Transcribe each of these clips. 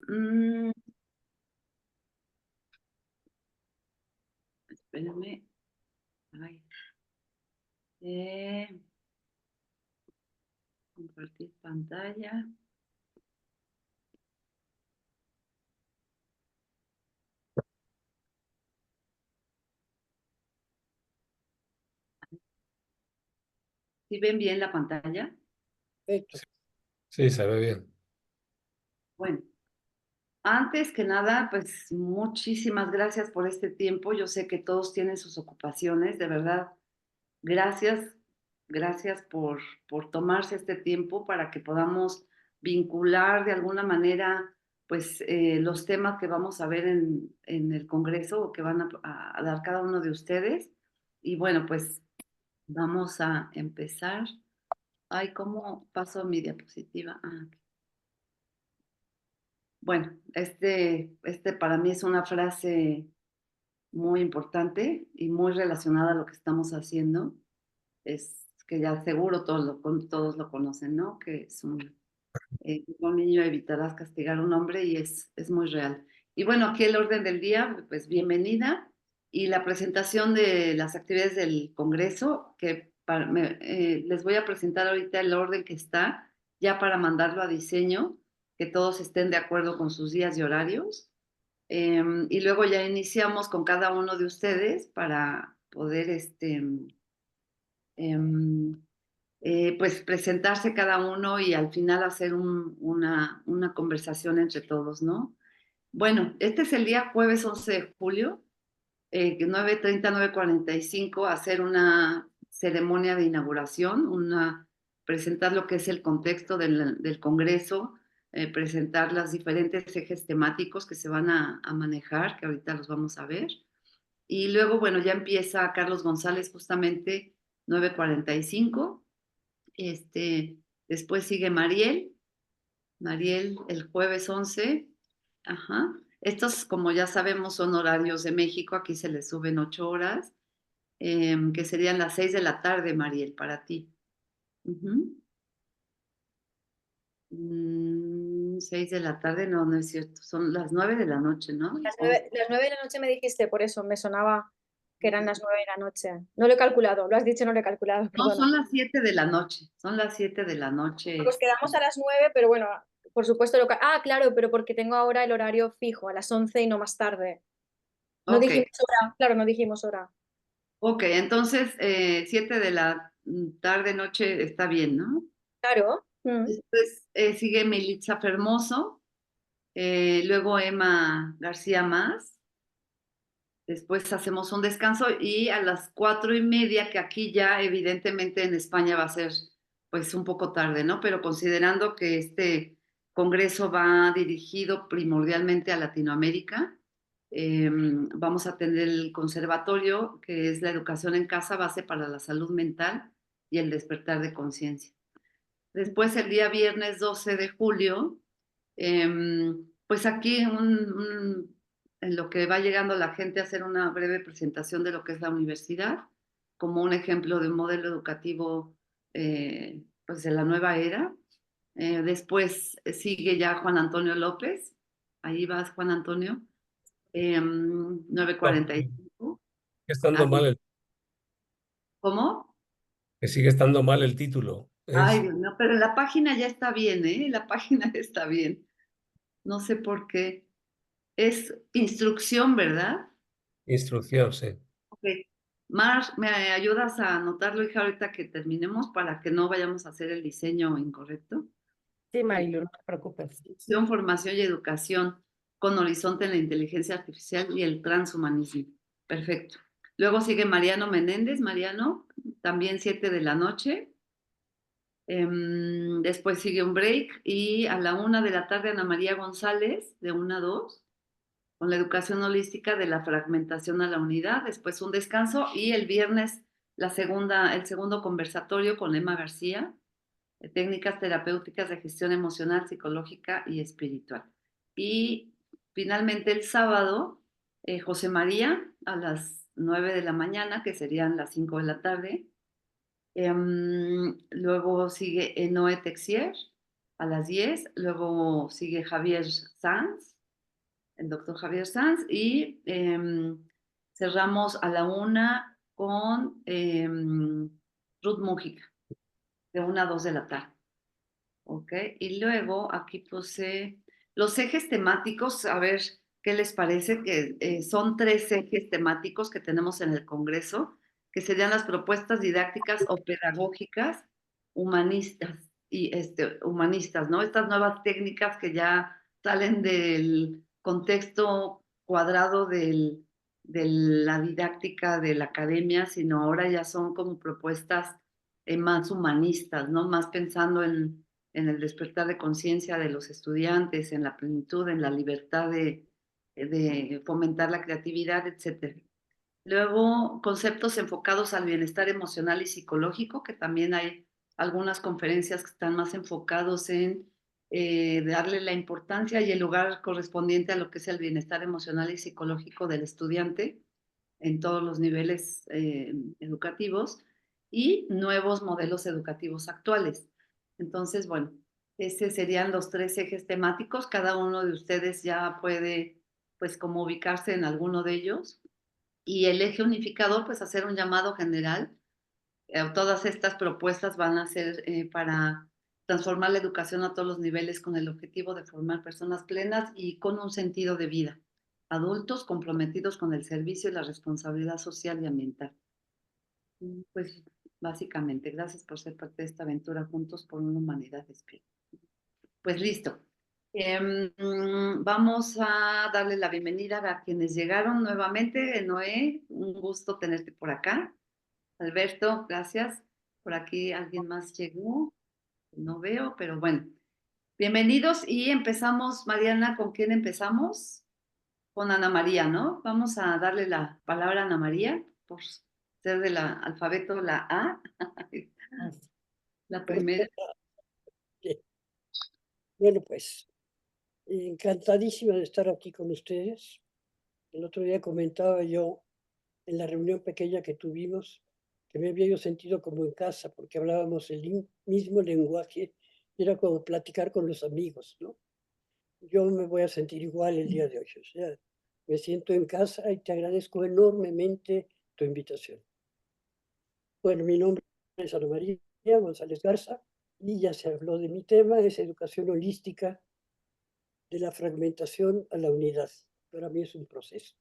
Mm, espérame. Ay, eh, compartir pantalla. ¿Sí ven bien la pantalla? Sí, se ve bien. Bueno, antes que nada, pues muchísimas gracias por este tiempo. Yo sé que todos tienen sus ocupaciones, de verdad. Gracias, gracias por tomarse este tiempo para que podamos vincular de alguna manera pues los temas que vamos a ver en el Congreso o que van a dar cada uno de ustedes. Y bueno, pues vamos a empezar. Ay, ¿cómo paso mi diapositiva? Aquí. Bueno, este para mí es una frase muy importante y muy relacionada a lo que estamos haciendo. Es que ya seguro todos lo conocen, ¿no? Que es un niño evitarás castigar a un hombre y es muy real. Y bueno, aquí el orden del día, pues bienvenida y la presentación de las actividades del Congreso, que les voy a presentar ahorita el orden que está, ya para mandarlo a diseño, que todos estén de acuerdo con sus días y horarios. Y luego ya iniciamos con cada uno de ustedes para poder em, pues presentarse cada uno y al final hacer una conversación entre todos, ¿no? Bueno, este es el día jueves 11 de julio, 9:30, 9:45, hacer una ceremonia de inauguración, presentar lo que es el contexto del Congreso, presentar los diferentes ejes temáticos que se van a manejar, que ahorita los vamos a ver. Y luego, bueno, ya empieza Carlos González justamente 9:45. Después sigue Mariel el jueves 11. Ajá. Estos, como ya sabemos, son horarios de México. Aquí se les suben 8 horas, que serían las 6 de la tarde, Mariel, para ti. Ujú. 6 de la tarde, no, no es cierto. Son las 9 de la noche, ¿no? Las nueve de la noche me dijiste, por eso me sonaba que eran las 9 de la noche. No lo he calculado, lo has dicho, no lo he calculado, No, perdona. son las 7 de la noche. Son las 7 de la noche. Pues quedamos a las 9, pero bueno, por supuesto claro, pero porque tengo ahora el horario fijo, a las 11 y no más tarde. No Ok, dijimos hora, claro, no dijimos hora. ok. Entonces, 7 de la tarde, noche, está bien, ¿no? Claro. Después sigue Melitza Fermoso, luego Emma García Más. Después hacemos un descanso y a las 4:30, que aquí ya evidentemente en España va a ser pues un poco tarde, ¿no? Pero considerando que este congreso va dirigido primordialmente a Latinoamérica, vamos a tener el conservatorio, que es la educación en casa, base para la salud mental y el despertar de conciencia. Después el día viernes 12 de julio, pues aquí en lo que va llegando la gente a hacer una breve presentación de lo que es la universidad, como un ejemplo de un modelo educativo pues de la nueva era. Después sigue ya Juan Antonio López, ahí vas Juan Antonio, nueve No, cuarenta y cinco. que estando Ahí. mal ¿Cómo? que sigue estando mal el título. Ay, Es Dios mío, pero la página ya está bien, ¿eh? La página ya está bien. No sé por qué. Es instrucción, ¿verdad? instrucción, sí. Ok. Mar, ¿me ayudas a anotarlo, hija, ahorita que terminemos para que no vayamos a hacer el diseño incorrecto? Sí, Marilu, no te preocupes. Instrucción, formación y educación con horizonte en la inteligencia artificial y el transhumanismo. Perfecto. Luego sigue Mariano Menéndez. Mariano, también 7 de la noche. Después sigue un break y a la 1 de la tarde Ana María González, de 1 a 2, con la educación holística de la fragmentación a la unidad. Después un descanso y el viernes el segundo conversatorio con Emma García, de técnicas terapéuticas de gestión emocional, psicológica y espiritual. Y finalmente el sábado, José María a las 9 de la mañana, que serían las 5 de la tarde. Luego sigue Noé Texier, a las 10. Luego sigue Javier Sanz, el doctor Javier Sanz, y cerramos a la 1 con Ruth Mújica, de 1 a 2 de la tarde. ¿Ok? Y luego aquí puse los ejes temáticos, a ver qué les parece, que son 3 ejes temáticos que tenemos en el Congreso, que serían las propuestas didácticas o pedagógicas humanistas, humanistas, ¿no? Estas nuevas técnicas que ya salen del contexto cuadrado de la didáctica de la academia, sino ahora ya son como propuestas más humanistas, ¿no? Más pensando en el despertar de conciencia de los estudiantes, en la plenitud, en la libertad de fomentar la creatividad, etc. Luego, conceptos enfocados al bienestar emocional y psicológico, que también hay algunas conferencias que están más enfocados en darle la importancia y el lugar correspondiente a lo que es el bienestar emocional y psicológico del estudiante en todos los niveles educativos y nuevos modelos educativos actuales. Entonces, bueno, estos serían los 3 ejes temáticos. Cada uno de ustedes ya puede, pues, como ubicarse en alguno de ellos. Y el eje unificador, pues, hacer un llamado general. Todas estas propuestas van a ser para transformar la educación a todos los niveles con el objetivo de formar personas plenas y con un sentido de vida. Adultos comprometidos con el servicio y la responsabilidad social y ambiental. Pues básicamente, gracias por ser parte de esta aventura juntos por una humanidad despierta. Pues listo. Vamos a darle la bienvenida a quienes llegaron nuevamente. Noé, un gusto tenerte por acá. Alberto, gracias. Por aquí alguien más llegó. No veo, pero bueno. Bienvenidos y empezamos, Mariana, ¿con quién empezamos? Con Ana María, ¿no? Vamos a darle la palabra a Ana María por ser del alfabeto la A, la primera. Bien. Bueno, pues encantadísima de estar aquí con ustedes. El otro día comentaba yo en la reunión pequeña que tuvimos que me había yo sentido como en casa porque hablábamos el mismo lenguaje y era como platicar con los amigos, ¿no? Yo me voy a sentir igual el día de hoy, o sea, me siento en casa y te agradezco enormemente tu invitación. Bueno, mi nombre es Ana María González Garza y ya se habló de mi tema, es educación holística de la fragmentación a la unidad. Para mí es un proceso.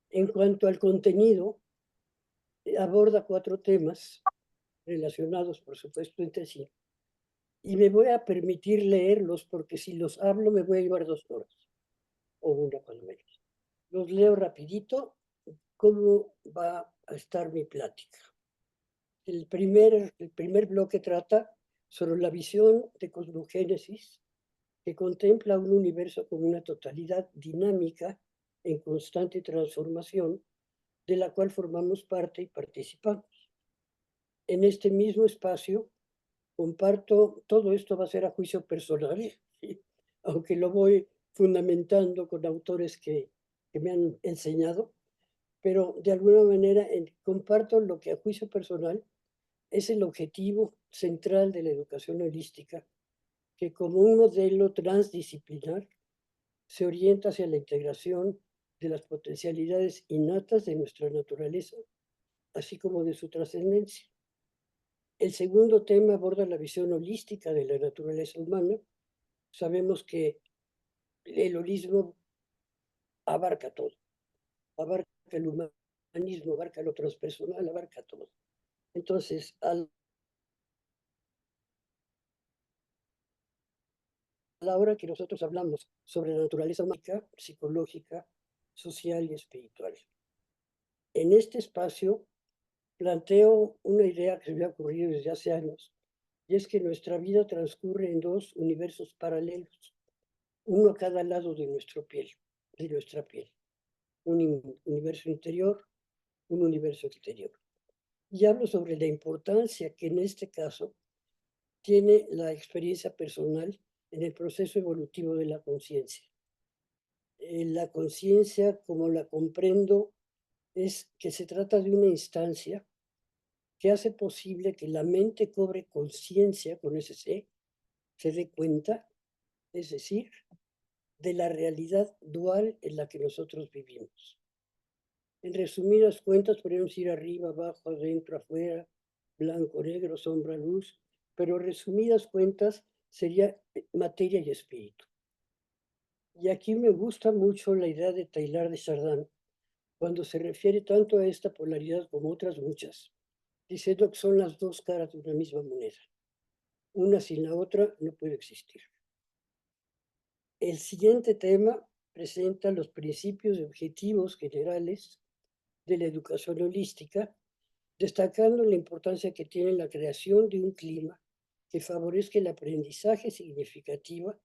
En cuanto al contenido, aborda 4 temas relacionados, por supuesto, entre sí. Y me voy a permitir leerlos porque si los hablo me voy a llevar 2 horas, o una cuando menos. Los leo rapidito, cómo va a estar mi plática. El primer bloque trata sobre la visión de cosmogénesis que contempla un universo como una totalidad dinámica en constante transformación, de la cual formamos parte y participamos. En este mismo espacio comparto, todo esto va a ser a juicio personal, ¿sí? Aunque lo voy fundamentando con autores que me han enseñado, pero de alguna manera comparto lo que a juicio personal es el objetivo central de la educación holística, que como un modelo transdisciplinar se orienta hacia la integración de las potencialidades innatas de nuestra naturaleza, así como de su trascendencia. El segundo tema aborda la visión holística de la naturaleza humana. Sabemos que el holismo abarca todo, abarca el humanismo, abarca lo transpersonal, abarca todo. Entonces, a la hora que nosotros hablamos sobre la naturaleza humana, psicológica, social y espiritual, en este espacio planteo una idea que se me ha ocurrido desde hace años, y es que nuestra vida transcurre en 2 universos paralelos, uno a cada lado de nuestra piel, un universo interior, un universo exterior. Y hablo sobre la importancia que en este caso tiene la experiencia personal en el proceso evolutivo de la conciencia. La conciencia, como la comprendo, es que se trata de una instancia que hace posible que la mente cobre conciencia con ese C se dé cuenta, es decir, de la realidad dual en la que nosotros vivimos. En resumidas cuentas, podemos ir arriba, abajo, adentro, afuera, blanco, negro, sombra, luz, pero resumidas cuentas sería materia y espíritu. Y aquí me gusta mucho la idea de Teilhard de Chardin, cuando se refiere tanto a esta polaridad como otras muchas, diciendo que son las dos caras de una misma moneda. Una sin la otra no puede existir. El siguiente tema presenta los principios y objetivos generales de la educación holística, destacando la importancia que tiene la creación de un clima que favorezca el aprendizaje significativo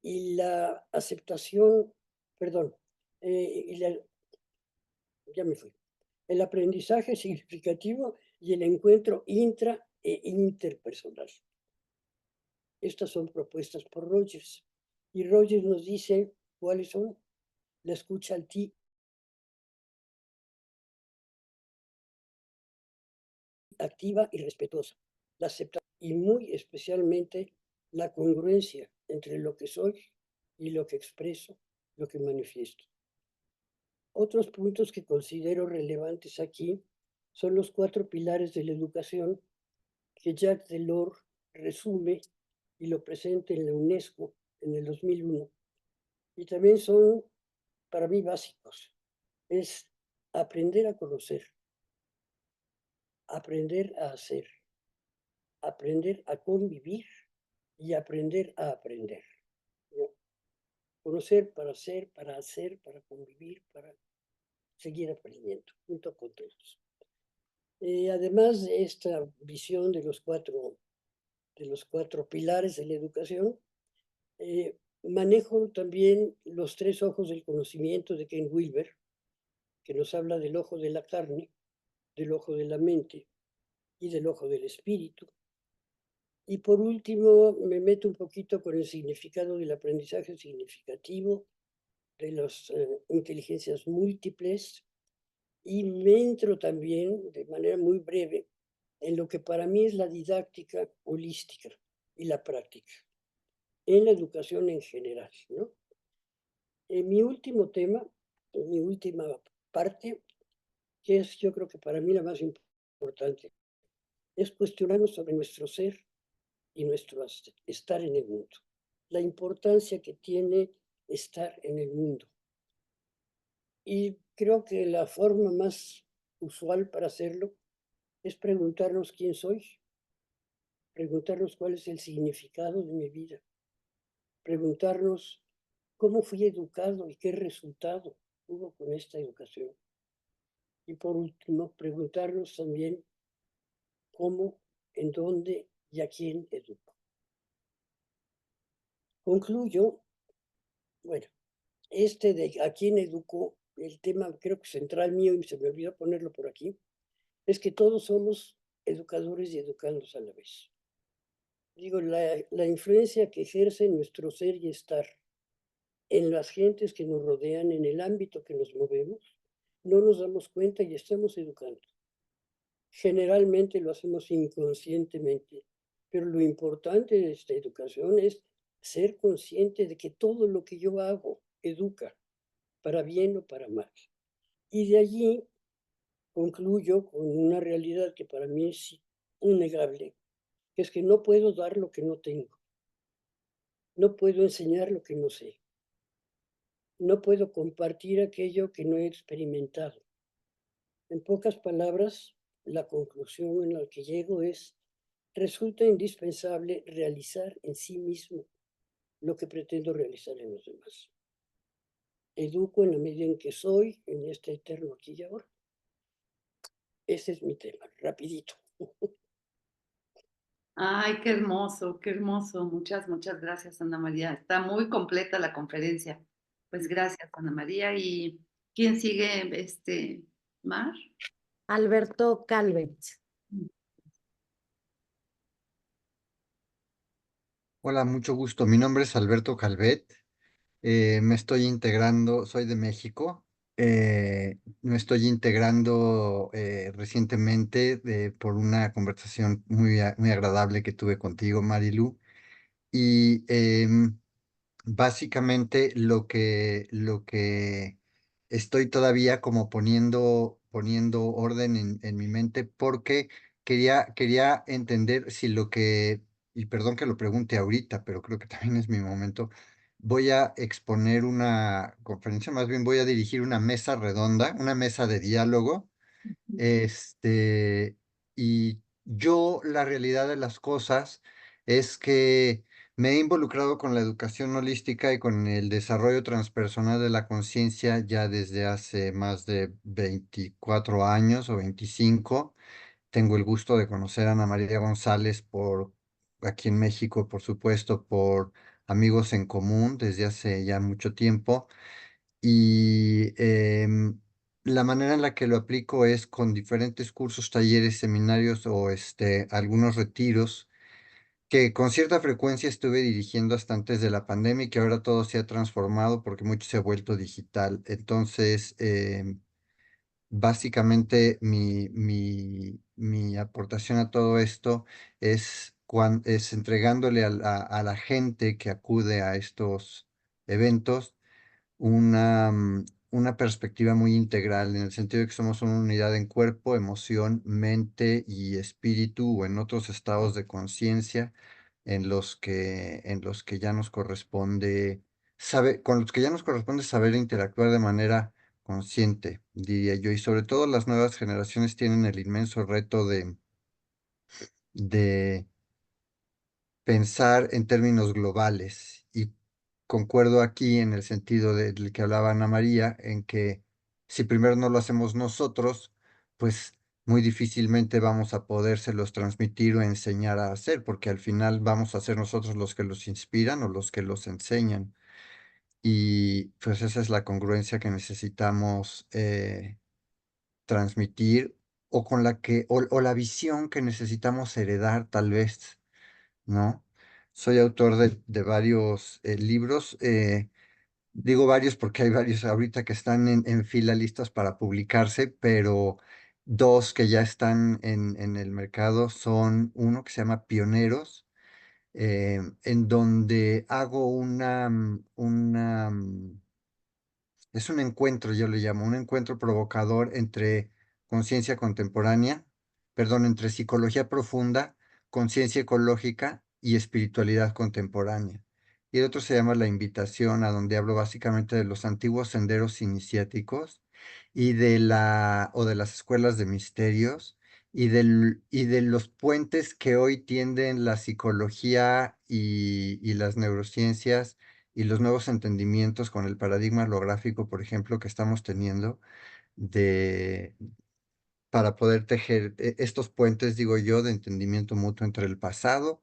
y la aceptación, perdón, ya me fui, el aprendizaje significativo y el encuentro intra e interpersonal. Estas son propuestas por Rogers. Y Rogers nos dice cuáles son: la escucha activa y respetuosa, la aceptación y muy especialmente la congruencia entre lo que soy y lo que expreso, lo que manifiesto. Otros puntos que considero relevantes aquí son los 4 pilares de la educación que Jacques Delors resume y lo presenta en la UNESCO en el 2001. Y también son para mí básicos. Es aprender a conocer, aprender a hacer, aprender a convivir y aprender a aprender. ¿No? Conocer para ser, para hacer, para convivir, para seguir aprendiendo, junto con todos. Además de esta visión de los cuatro pilares de la educación, manejo también los 3 ojos del conocimiento de Ken Wilber, que nos habla del ojo de la carne, del ojo de la mente y del ojo del espíritu. Y por último, me meto un poquito con el significado del aprendizaje significativo, de las inteligencias múltiples, y me entro también de manera muy breve en lo que para mí es la didáctica holística y la práctica, en la educación en general, ¿no? Mi último tema, mi última parte, que es yo creo que para mí la más importante, es cuestionarnos sobre nuestro ser y nuestro estar en el mundo, la importancia que tiene estar en el mundo. Y creo que la forma más usual para hacerlo es preguntarnos quién soy, preguntarnos cuál es el significado de mi vida, preguntarnos cómo fui educado y qué resultado hubo con esta educación. Y por último, preguntarnos también cómo, en dónde y a quién educo. Concluyo, bueno, de a quién educo, el tema creo que central mío, y se me olvidó ponerlo por aquí, es que todos somos educadores y educandos a la vez. Digo, la influencia que ejerce nuestro ser y estar en las gentes que nos rodean, en el ámbito que nos movemos, no nos damos cuenta y estamos educando. Generalmente lo hacemos inconscientemente, pero lo importante de esta educación es ser consciente de que todo lo que yo hago educa, para bien o para mal. Y de allí concluyo con una realidad que para mí es innegable, que es que no puedo dar lo que no tengo, no puedo enseñar lo que no sé, no puedo compartir aquello que no he experimentado. En pocas palabras, la conclusión en la que llego es: resulta indispensable realizar en sí mismo lo que pretendo realizar en los demás. Educo en la medida en que soy, en este eterno aquí y ahora. Ese es mi tema, rapidito. Ay, qué hermoso, qué hermoso. Muchas, muchas gracias, Ana María. Está muy completa la conferencia. Pues gracias, Ana María. ¿Y quién sigue, Mar? Alberto Calvet. Hola, mucho gusto. Mi nombre es Alberto Calvet. Me estoy integrando, soy de México. me estoy integrando recientemente por una conversación muy agradable que tuve contigo, Marilu. Y básicamente lo que estoy todavía como poniendo orden en mi mente porque quería entender si y perdón que lo pregunte ahorita, pero creo que también es mi momento, voy a exponer una conferencia, más bien voy a dirigir una mesa redonda, una mesa de diálogo, y la realidad de las cosas es que me he involucrado con la educación holística y con el desarrollo transpersonal de la conciencia ya desde hace más de 24 años o 25. Tengo el gusto de conocer a Ana María González aquí en México, por supuesto, por amigos en común desde hace ya mucho tiempo. Y la manera en la que lo aplico es con diferentes cursos, talleres, seminarios o algunos retiros que con cierta frecuencia estuve dirigiendo hasta antes de la pandemia y que ahora todo se ha transformado porque mucho se ha vuelto digital. Entonces, básicamente mi aportación a todo esto es entregándole a la gente que acude a estos eventos una perspectiva muy integral, en el sentido de que somos una unidad en cuerpo, emoción, mente y espíritu, o en otros estados de conciencia en los que ya nos corresponde con los que ya nos corresponde saber interactuar de manera consciente, diría yo. Y sobre todo las nuevas generaciones tienen el inmenso reto de pensar en términos globales. Y concuerdo aquí en el sentido del que hablaba Ana María, en que si primero no lo hacemos nosotros, pues muy difícilmente vamos a podérselos transmitir o enseñar a hacer, porque al final vamos a ser nosotros los que los inspiran o los que los enseñan. Y pues esa es la congruencia que necesitamos transmitir, o con o la visión que necesitamos heredar, tal vez, ¿no? Soy autor de varios libros, digo varios porque hay varios ahorita que están en fila listos para publicarse, pero dos que ya están en el mercado son uno que se llama Pioneros, en donde hago es un encuentro, yo le llamo, un encuentro provocador entre conciencia contemporánea, perdón, entre psicología profunda, conciencia ecológica y espiritualidad contemporánea. Y el otro se llama La Invitación, a donde hablo básicamente de los antiguos senderos iniciáticos y de las escuelas de misterios y de los puentes que hoy tienden la psicología y las neurociencias y los nuevos entendimientos con el paradigma holográfico, por ejemplo, que estamos teniendo de, para poder tejer estos puentes, digo yo, de entendimiento mutuo entre el pasado,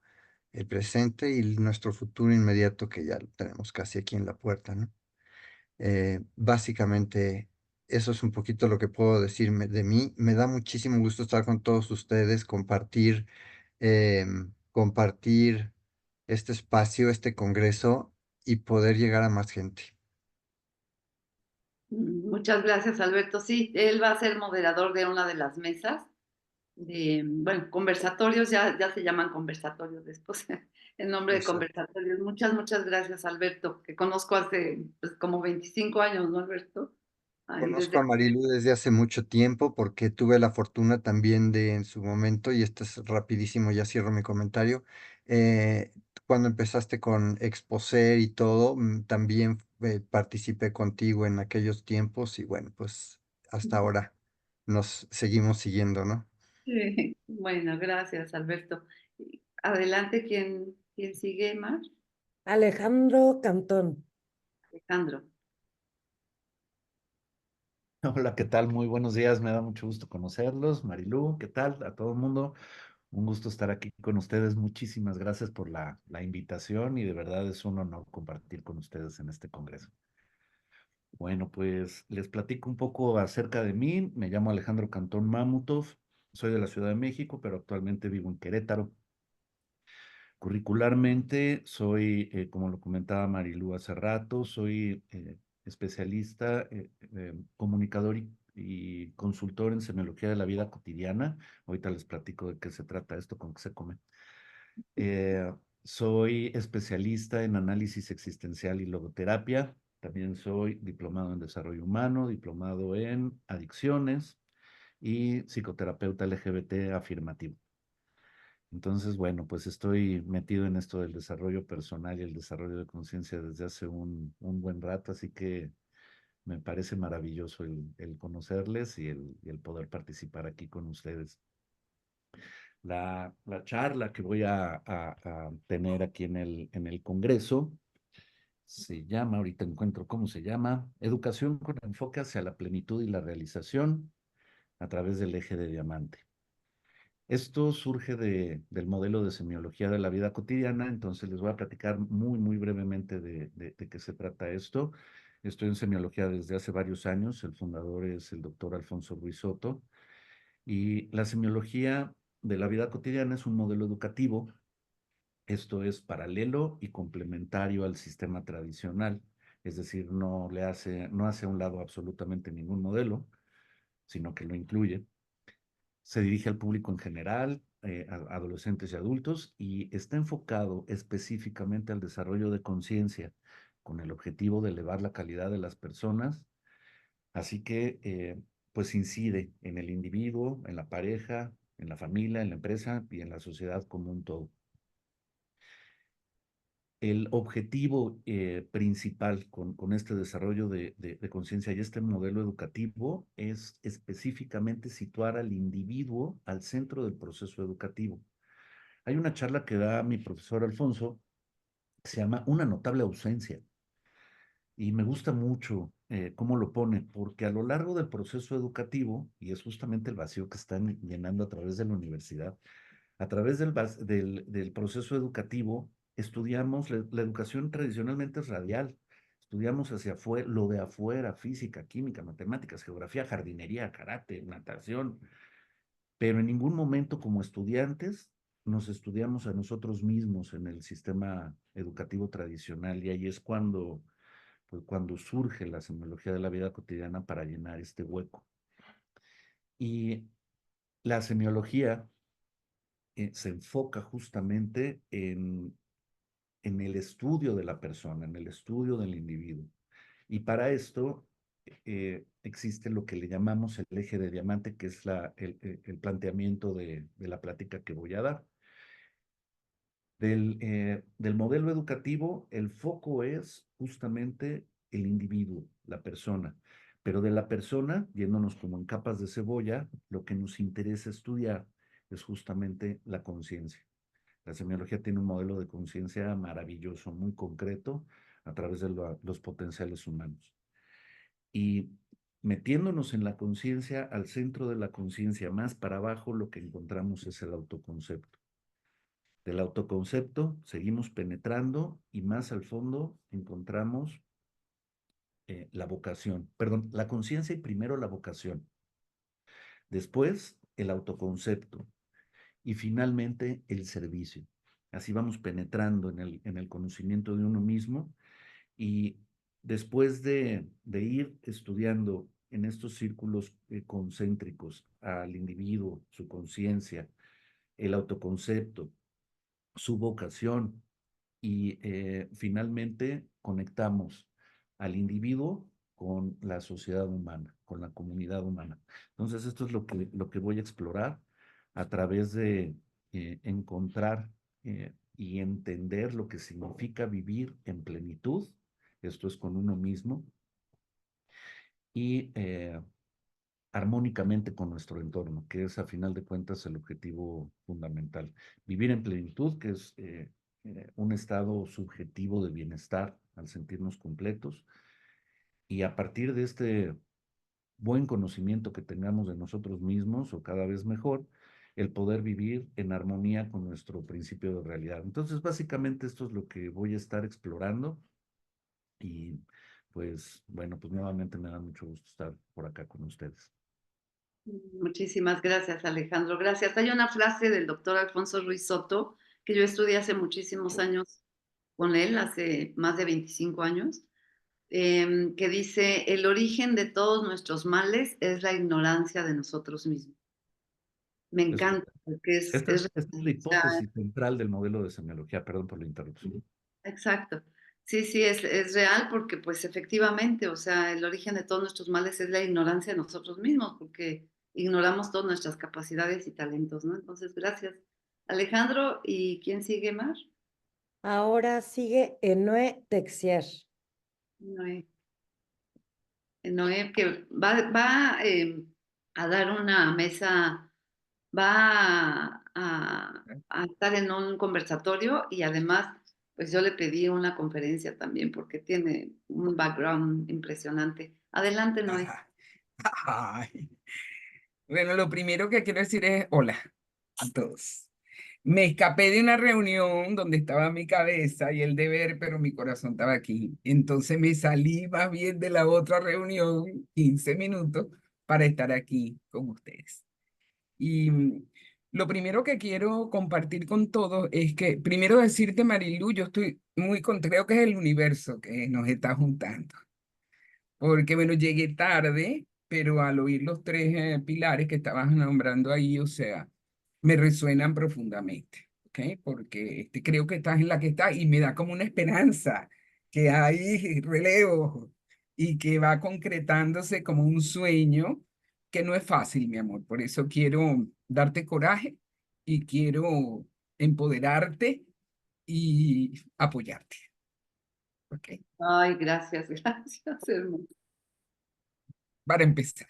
el presente y nuestro futuro inmediato, que ya lo tenemos casi aquí en la puerta, ¿no? Básicamente, eso es un poquito lo que puedo decirme de mí. Me da muchísimo gusto estar con todos ustedes, compartir este espacio, este congreso y poder llegar a más gente. Muchas gracias, Alberto. Sí, él va a ser moderador de una de las mesas. Bueno, conversatorios, ya se llaman conversatorios después, el nombre de Exacto. conversatorios. Muchas gracias, Alberto, que conozco hace pues, como 25 años, ¿no, Alberto? Ahí Conozco a desde... Marilu desde hace mucho tiempo porque tuve la fortuna también de en su momento, y esto es rapidísimo, ya cierro mi comentario, eh, cuando empezaste con Exposer y todo, también participé contigo en aquellos tiempos y bueno, pues hasta ahora nos seguimos siguiendo, ¿no? Sí. Bueno, gracias, Alberto. Adelante, ¿quién sigue, Mar? Alejandro Cantón. Alejandro. Hola, ¿qué tal? Muy buenos días, me da mucho gusto conocerlos. Marilú, ¿qué tal? A todo el mundo, un gusto estar aquí con ustedes. Muchísimas gracias por la invitación y de verdad es un honor compartir con ustedes en este congreso. Bueno, pues les platico un poco acerca de mí. Me llamo Alejandro Cantón Mamutov, soy de la Ciudad de México, pero actualmente vivo en Querétaro. Curricularmente soy, como lo comentaba Marilú hace rato, soy especialista comunicador y consultor en semiología de la vida cotidiana. Ahorita les platico de qué se trata esto, con qué se come. Soy especialista en análisis existencial y logoterapia. También soy diplomado en desarrollo humano, diplomado en adicciones y psicoterapeuta LGBT afirmativo. Entonces, bueno, pues estoy metido en esto del desarrollo personal y el desarrollo de conciencia desde hace un buen rato, así que me parece maravilloso el conocerles y el poder participar aquí con ustedes. La charla que voy a tener aquí en el Congreso se llama, ahorita encuentro cómo se llama, Educación con enfoque hacia la plenitud y la realización a través del eje de diamante. Esto surge del modelo de semiología de la vida cotidiana, entonces les voy a platicar muy brevemente de qué se trata esto. Estoy en semiología desde hace varios años, el fundador es el doctor Alfonso Ruiz Soto, y la semiología de la vida cotidiana es un modelo educativo. Esto es paralelo y complementario al sistema tradicional, es decir, no hace a un lado absolutamente ningún modelo, sino que lo incluye. Se dirige al público en general, a adolescentes y adultos, y está enfocado específicamente al desarrollo de conciencia, con el objetivo de elevar la calidad de las personas. Así que, pues incide en el individuo, en la pareja, en la familia, en la empresa y en la sociedad como un todo. El objetivo principal con este desarrollo de conciencia y este modelo educativo es específicamente situar al individuo al centro del proceso educativo. Hay una charla que da mi profesor Alfonso que se llama Una notable ausencia. Y me gusta mucho cómo lo pone, porque a lo largo del proceso educativo, y es justamente el vacío que están llenando a través de la universidad, a través del proceso educativo, estudiamos, la educación tradicionalmente es radial, estudiamos hacia afuera, lo de afuera, física, química, matemáticas, geografía, jardinería, karate, natación, pero en ningún momento como estudiantes nos estudiamos a nosotros mismos en el sistema educativo tradicional, y ahí es cuando surge la semiología de la vida cotidiana para llenar este hueco. Y la semiología se enfoca justamente en el estudio de la persona, en el estudio del individuo. Y para esto existe lo que le llamamos el eje de diamante, que es el planteamiento de la plática que voy a dar. Del modelo educativo, el foco es justamente el individuo, la persona. Pero de la persona, yéndonos como en capas de cebolla, lo que nos interesa estudiar es justamente la conciencia. La semiología tiene un modelo de conciencia maravilloso, muy concreto, a través de los potenciales humanos. Y metiéndonos en la conciencia, al centro de la conciencia, más para abajo, lo que encontramos es el autoconcepto. Del autoconcepto seguimos penetrando y más al fondo encontramos la vocación. Perdón, la conciencia y primero la vocación. Después el autoconcepto y finalmente el servicio. Así vamos penetrando en el conocimiento de uno mismo, y después de ir estudiando en estos círculos concéntricos al individuo, su conciencia, el autoconcepto, su vocación, y finalmente conectamos al individuo con la sociedad humana, con la comunidad humana. Entonces, esto es lo que voy a explorar a través de encontrar y entender lo que significa vivir en plenitud, esto es con uno mismo, y armónicamente con nuestro entorno, que es a final de cuentas el objetivo fundamental. Vivir en plenitud, que es un estado subjetivo de bienestar al sentirnos completos, y a partir de este buen conocimiento que tengamos de nosotros mismos, o cada vez mejor, el poder vivir en armonía con nuestro principio de realidad. Entonces, básicamente esto es lo que voy a estar explorando, y pues bueno, pues nuevamente me da mucho gusto estar por acá con ustedes. Muchísimas gracias, Alejandro. Gracias. Hay una frase del doctor Alfonso Ruiz Soto que yo estudié hace muchísimos años con él, hace más de 25 años, que dice, el origen de todos nuestros males es la ignorancia de nosotros mismos. Me encanta, porque Esta es la o sea, hipótesis central del modelo de semiología. Perdón por la interrupción. exacto. Sí, sí, es real porque pues efectivamente, o sea, el origen de todos nuestros males es la ignorancia de nosotros mismos, porque ignoramos todas nuestras capacidades y talentos, ¿no? Entonces, gracias, Alejandro. ¿Y quién sigue más? Ahora sigue Enoe Texier. Noé. Noé, que va a dar una mesa, va a estar en un conversatorio y además, pues yo le pedí una conferencia también porque tiene un background impresionante. Adelante, Noé. Ajá. Ay. Bueno, lo primero que quiero decir es hola a todos. Me escapé de una reunión donde estaba mi cabeza y el deber, pero mi corazón estaba aquí. Entonces me salí más bien de la otra reunión, 15 minutos, para estar aquí con ustedes. Y lo primero que quiero compartir con todos es que, primero decirte, Marilu, yo estoy muy creo que es el universo que nos está juntando. Porque, bueno, llegué tarde, pero al oír los tres pilares que estabas nombrando ahí, o sea, me resuenan profundamente, ¿ok? Porque creo que estás en la que estás y me da como una esperanza que hay relevo y que va concretándose como un sueño que no es fácil, mi amor. Por eso quiero darte coraje y quiero empoderarte y apoyarte, ¿ok? Ay, gracias, gracias, hermoso. Para empezar.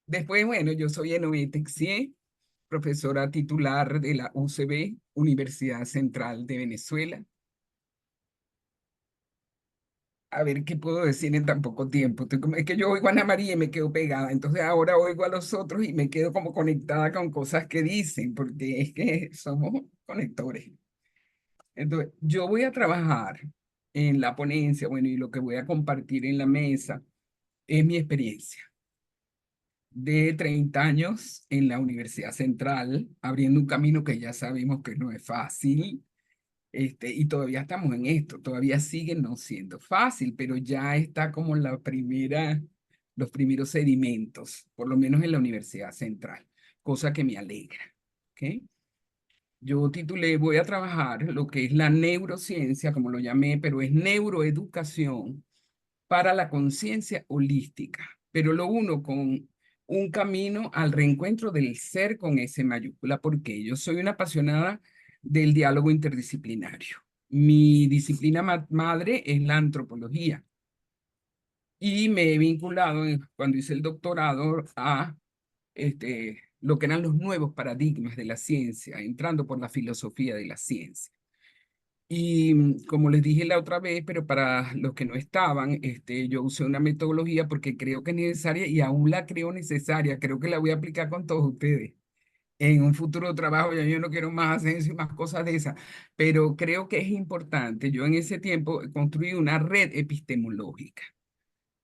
Después, bueno, yo soy Enoe Texier, profesora titular de la UCB, Universidad Central de Venezuela. A ver qué puedo decir en tan poco tiempo. Es que yo oigo a Ana María y me quedo pegada, entonces ahora oigo a los otros y me quedo como conectada con cosas que dicen, porque es que somos conectores. Entonces, yo voy a trabajar en la ponencia, bueno, y lo que voy a compartir en la mesa es mi experiencia de 30 años en la Universidad Central, abriendo un camino que ya sabemos que no es fácil, y todavía estamos en esto, todavía sigue no siendo fácil, pero ya está como los primeros sedimentos, por lo menos en la Universidad Central, cosa que me alegra, ¿ok? Yo titulé, voy a trabajar lo que es la neurociencia, como lo llamé, pero es neuroeducación para la conciencia holística, pero lo uno con un camino al reencuentro del ser con S mayúscula, porque yo soy una apasionada del diálogo interdisciplinario. Mi disciplina madre es la antropología y me he vinculado cuando hice el doctorado a lo que eran los nuevos paradigmas de la ciencia, entrando por la filosofía de la ciencia. Y como les dije la otra vez, pero para los que no estaban, yo usé una metodología porque creo que es necesaria y aún la creo necesaria. Creo que la voy a aplicar con todos ustedes. En un futuro trabajo, ya yo no quiero más ascenso y más cosas de esas, pero creo que es importante. Yo en ese tiempo construí una red epistemológica.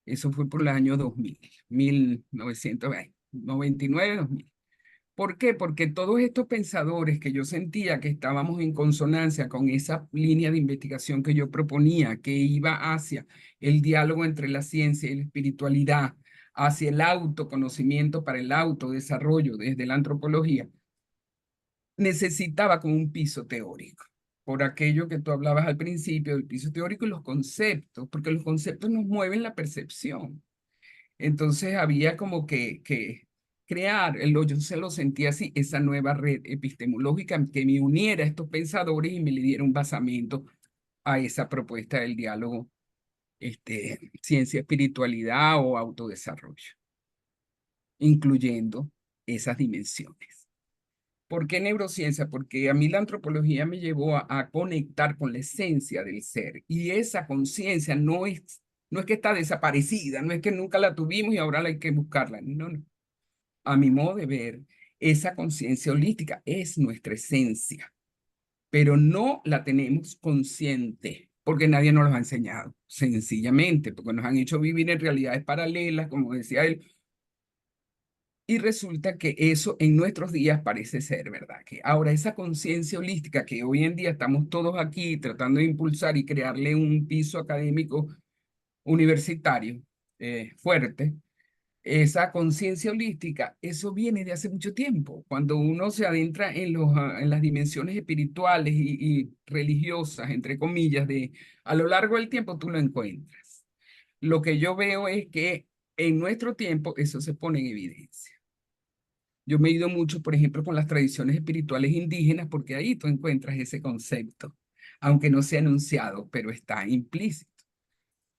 Eso fue por el año 2000, 1999, 2000. ¿Por qué? Porque todos estos pensadores que yo sentía que estábamos en consonancia con esa línea de investigación que yo proponía, que iba hacia el diálogo entre la ciencia y la espiritualidad, hacia el autoconocimiento para el autodesarrollo desde la antropología, necesitaba como un piso teórico. Por aquello que tú hablabas al principio, del piso teórico y los conceptos, porque los conceptos nos mueven la percepción. Entonces había como que crear, yo se lo sentía así, esa nueva red epistemológica que me uniera a estos pensadores y me le diera un basamento a esa propuesta del diálogo, ciencia, espiritualidad o autodesarrollo, incluyendo esas dimensiones. ¿Por qué neurociencia? Porque a mí la antropología me llevó a conectar con la esencia del ser y esa conciencia no es que está desaparecida, no es que nunca la tuvimos y ahora hay que buscarla, no, no. A mi modo de ver, esa conciencia holística es nuestra esencia, pero no la tenemos consciente porque nadie nos lo ha enseñado, sencillamente, porque nos han hecho vivir en realidades paralelas, como decía él, y resulta que eso en nuestros días parece ser verdad. Que ahora esa conciencia holística que hoy en día estamos todos aquí tratando de impulsar y crearle un piso académico universitario fuerte, esa conciencia holística, eso viene de hace mucho tiempo. Cuando uno se adentra en en las dimensiones espirituales y religiosas, entre comillas, a lo largo del tiempo tú lo encuentras. Lo que yo veo es que en nuestro tiempo eso se pone en evidencia. Yo me he ido mucho, por ejemplo, con las tradiciones espirituales indígenas, porque ahí tú encuentras ese concepto, aunque no sea anunciado, pero está implícito.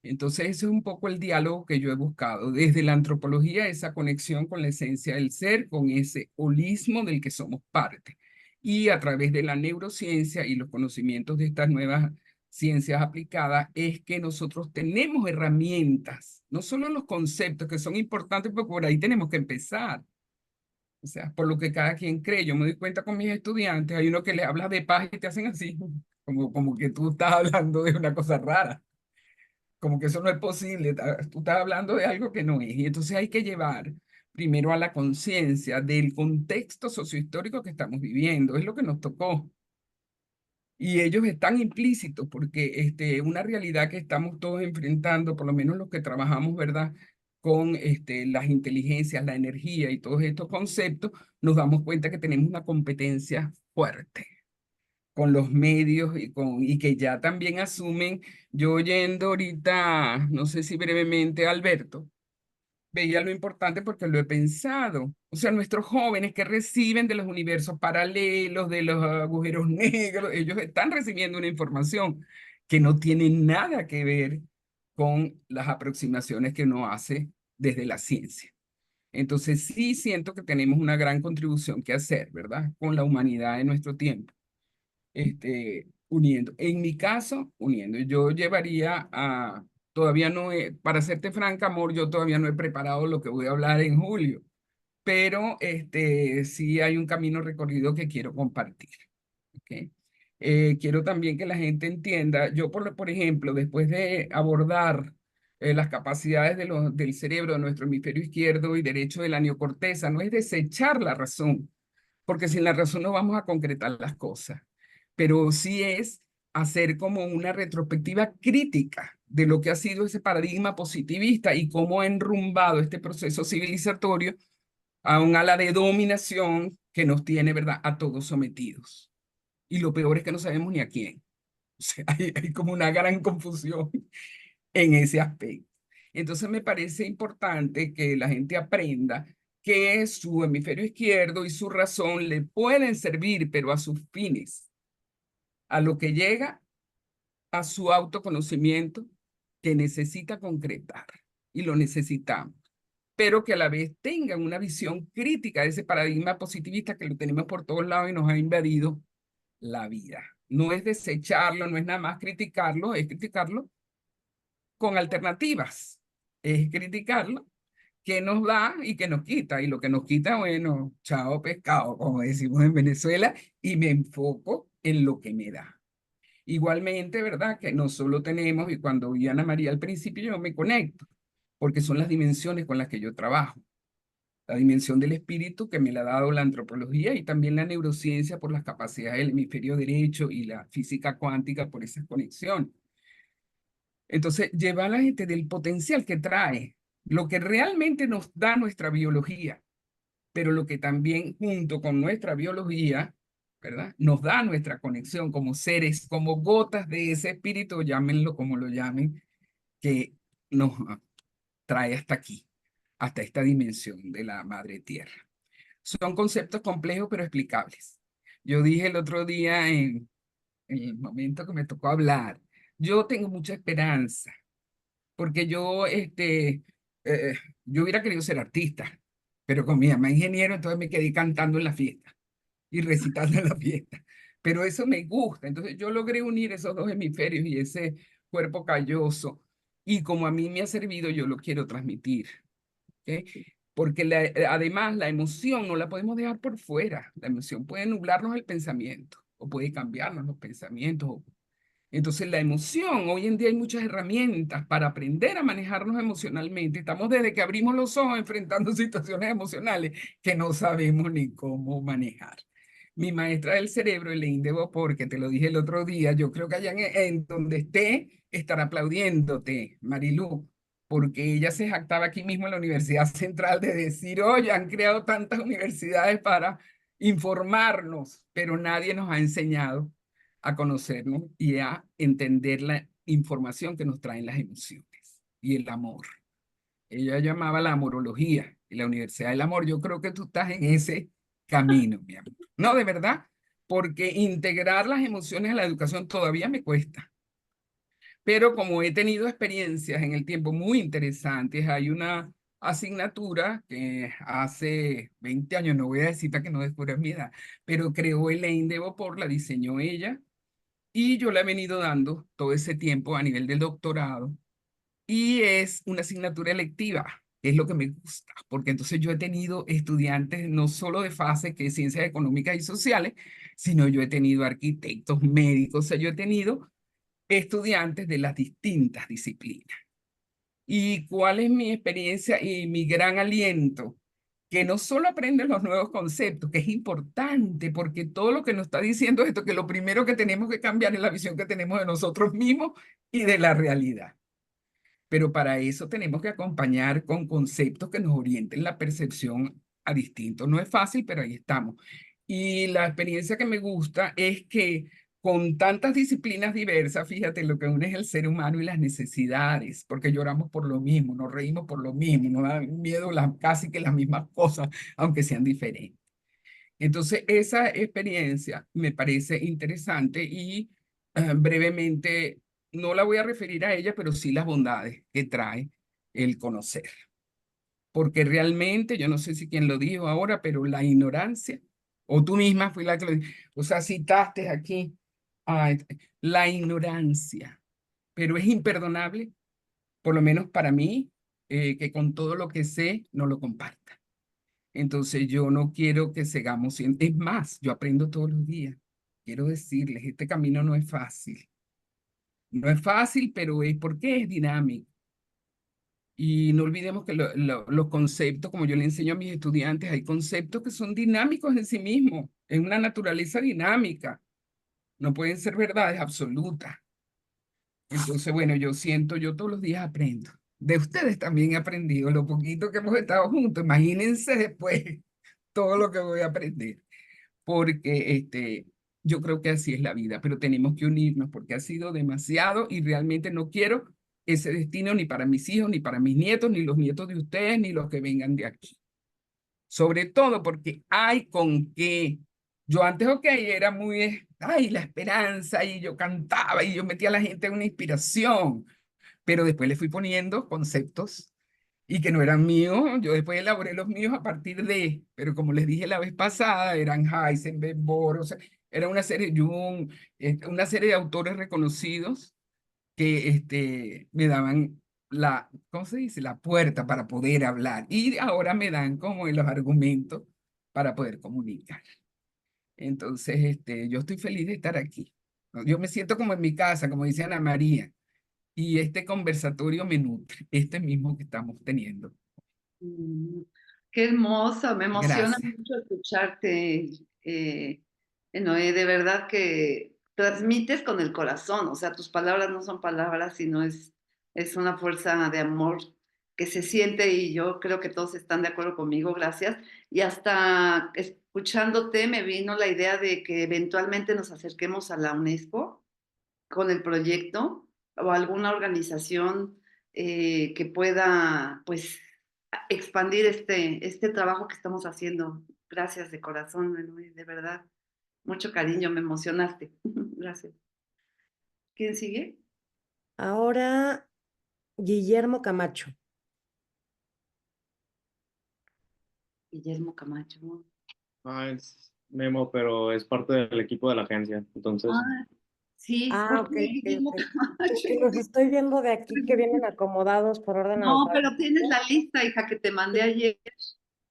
Entonces, eso es un poco el diálogo que yo he buscado. Desde la antropología, esa conexión con la esencia del ser, con ese holismo del que somos parte. Y a través de la neurociencia y los conocimientos de estas nuevas ciencias aplicadas, es que nosotros tenemos herramientas, no solo los conceptos que son importantes, porque por ahí tenemos que empezar. O sea, por lo que cada quien cree. Yo me doy cuenta con mis estudiantes, hay uno que le habla de paz y te hacen así, como que tú estás hablando de una cosa rara. Como que eso no es posible, tú estás hablando de algo que no es. Y entonces hay que llevar primero a la conciencia del contexto sociohistórico que estamos viviendo, es lo que nos tocó. Y ellos están implícitos porque una realidad que estamos todos enfrentando, por lo menos los que trabajamos, ¿verdad? Con las inteligencias, la energía y todos estos conceptos, nos damos cuenta que tenemos una competencia fuerte con los medios y que ya también asumen. Yo oyendo ahorita, no sé si brevemente, a Alberto, veía lo importante porque lo he pensado. O sea, nuestros jóvenes que reciben de los universos paralelos, de los agujeros negros, ellos están recibiendo una información que no tiene nada que ver con las aproximaciones que uno hace desde la ciencia. Entonces sí siento que tenemos una gran contribución que hacer, ¿verdad? Con la humanidad de nuestro tiempo. Uniendo. En mi caso, uniendo. Yo llevaría todavía no he, para serte franca, amor, yo todavía no he preparado lo que voy a hablar en julio, pero sí hay un camino recorrido que quiero compartir. ¿Okay? Quiero también que la gente entienda, yo por ejemplo, después de abordar las capacidades del cerebro de nuestro hemisferio izquierdo y derecho de la neocorteza, no es desechar la razón, porque sin la razón no vamos a concretar las cosas, pero sí es hacer como una retrospectiva crítica de lo que ha sido ese paradigma positivista y cómo ha enrumbado este proceso civilizatorio a un ala de dominación que nos tiene, ¿verdad?, a todos sometidos. Y lo peor es que no sabemos ni a quién. O sea, hay como una gran confusión en ese aspecto. Entonces me parece importante que la gente aprenda que su hemisferio izquierdo y su razón le pueden servir, pero a sus fines, a lo que llega a su autoconocimiento que necesita concretar, y lo necesitamos, pero que a la vez tengan una visión crítica de ese paradigma positivista que lo tenemos por todos lados y nos ha invadido la vida. No es desecharlo, no es nada más criticarlo, es criticarlo con alternativas, es criticarlo que nos da y que nos quita, y lo que nos quita, bueno, chao pescado, como decimos en Venezuela, y me enfoco en lo que me da. Igualmente, ¿verdad? Que no solo tenemos, y cuando vi a Ana María al principio yo me conecto, porque son las dimensiones con las que yo trabajo. La dimensión del espíritu que me la ha dado la antropología y también la neurociencia por las capacidades del hemisferio derecho y la física cuántica por esas conexiones. Entonces, lleva a la gente del potencial que trae, lo que realmente nos da nuestra biología, pero lo que también junto con nuestra biología, ¿verdad?, nos da nuestra conexión como seres, como gotas de ese espíritu, llámenlo como lo llamen, que nos trae hasta aquí, hasta esta dimensión de la madre tierra. Son conceptos complejos pero explicables. Yo dije el otro día en el momento que me tocó hablar, yo tengo mucha esperanza, porque yo hubiera querido ser artista, pero con mi mamá ingeniero, entonces me quedé cantando en la fiesta y recitando en la fiesta. Pero eso me gusta, entonces yo logré unir esos dos hemisferios y ese cuerpo calloso, y como a mí me ha servido, yo lo quiero transmitir. ¿Okay? Porque además la emoción no la podemos dejar por fuera. La emoción puede nublarnos el pensamiento o puede cambiarnos los pensamientos. Entonces la emoción, hoy en día hay muchas herramientas para aprender a manejarnos emocionalmente. Estamos desde que abrimos los ojos enfrentando situaciones emocionales que no sabemos ni cómo manejar. Mi maestra del cerebro, Elaine de Beauport, que te lo dije el otro día, yo creo que allá en donde esté, estará aplaudiéndote, Marilú, porque ella se jactaba aquí mismo en la Universidad Central de decir, oye, han creado tantas universidades para informarnos, pero nadie nos ha enseñado a conocernos y a entender la información que nos traen las emociones y el amor. Ella llamaba la amorología y la Universidad del Amor. Yo creo que tú estás en ese camino, mi amor. No, de verdad, porque integrar las emociones a la educación todavía me cuesta. Pero como he tenido experiencias en el tiempo muy interesantes, hay una asignatura que hace 20 años, no voy a decir para que no descubras mi edad, pero creó Elaine de Beauport, la diseñó ella, y yo la he venido dando todo ese tiempo a nivel del doctorado, y es una asignatura electiva, que es lo que me gusta, porque entonces yo he tenido estudiantes no solo de FASE, que es Ciencias Económicas y Sociales, sino yo he tenido arquitectos, médicos, o sea, yo he tenido estudiantes de las distintas disciplinas. ¿Y cuál es mi experiencia y mi gran aliento? Que no solo aprenden los nuevos conceptos, que es importante, porque todo lo que nos está diciendo es esto, que lo primero que tenemos que cambiar es la visión que tenemos de nosotros mismos y de la realidad. Pero para eso tenemos que acompañar con conceptos que nos orienten la percepción a distintos. No es fácil, pero ahí estamos. Y la experiencia que me gusta es que con tantas disciplinas diversas, fíjate, lo que une es el ser humano y las necesidades, porque lloramos por lo mismo, nos reímos por lo mismo, nos da miedo casi que las mismas cosas, aunque sean diferentes. Entonces, esa experiencia me parece interesante y brevemente, no la voy a referir a ella, pero sí las bondades que trae el conocer. Porque realmente, yo no sé si quién lo dijo ahora, pero la ignorancia, o tú misma fui la que lo dijo, o sea, citaste aquí la ignorancia, pero es imperdonable, por lo menos para mí, que con todo lo que sé no lo comparta. Entonces yo no quiero que sigamos siendo, es más, yo aprendo todos los días. Quiero decirles, este camino no es fácil. No es fácil, pero es porque es dinámico. Y no olvidemos que los conceptos, como yo le enseño a mis estudiantes, hay conceptos que son dinámicos en sí mismos, en una naturaleza dinámica. No pueden ser verdades absolutas. Entonces, bueno, yo todos los días aprendo. De ustedes también he aprendido, lo poquito que hemos estado juntos. Imagínense después todo lo que voy a aprender. Porque yo creo que así es la vida, pero tenemos que unirnos porque ha sido demasiado y realmente no quiero ese destino ni para mis hijos, ni para mis nietos, ni los nietos de ustedes, ni los que vengan de aquí. Sobre todo porque hay con qué. Yo antes, ok, era muy, ay, la esperanza, y yo cantaba y yo metía a la gente en una inspiración, pero después le fui poniendo conceptos y que no eran míos. Yo después elaboré los míos a partir de, pero como les dije la vez pasada, eran Heisenberg, Bohr, o sea, era una serie, Jung, una serie de autores reconocidos que me daban ¿cómo se dice? La puerta para poder hablar. Y ahora me dan como los argumentos para poder comunicar. Entonces, yo estoy feliz de estar aquí. Yo me siento como en mi casa, como dice Ana María. Y este conversatorio me nutre, este mismo que estamos teniendo. Qué hermoso, me emociona Gracias. mucho escucharte, Noé, de verdad que transmites con el corazón, o sea, tus palabras no son palabras, sino es una fuerza de amor que se siente y yo creo que todos están de acuerdo conmigo, gracias. Y hasta escuchándote me vino la idea de que eventualmente nos acerquemos a la UNESCO con el proyecto o alguna organización que pueda, pues, expandir este trabajo que estamos haciendo. Gracias de corazón, de verdad. Mucho cariño, me emocionaste. Gracias. ¿Quién sigue? Ahora, Guillermo Camacho. Guillermo Camacho. Es Memo, pero es parte del equipo de la agencia. Entonces, Sí, Ah, ¿por ok, qué ok, Guillermo ok. Camacho? Es que los estoy viendo de aquí que vienen acomodados por orden No, pero tienes alfabético, la lista, hija, que te mandé ayer.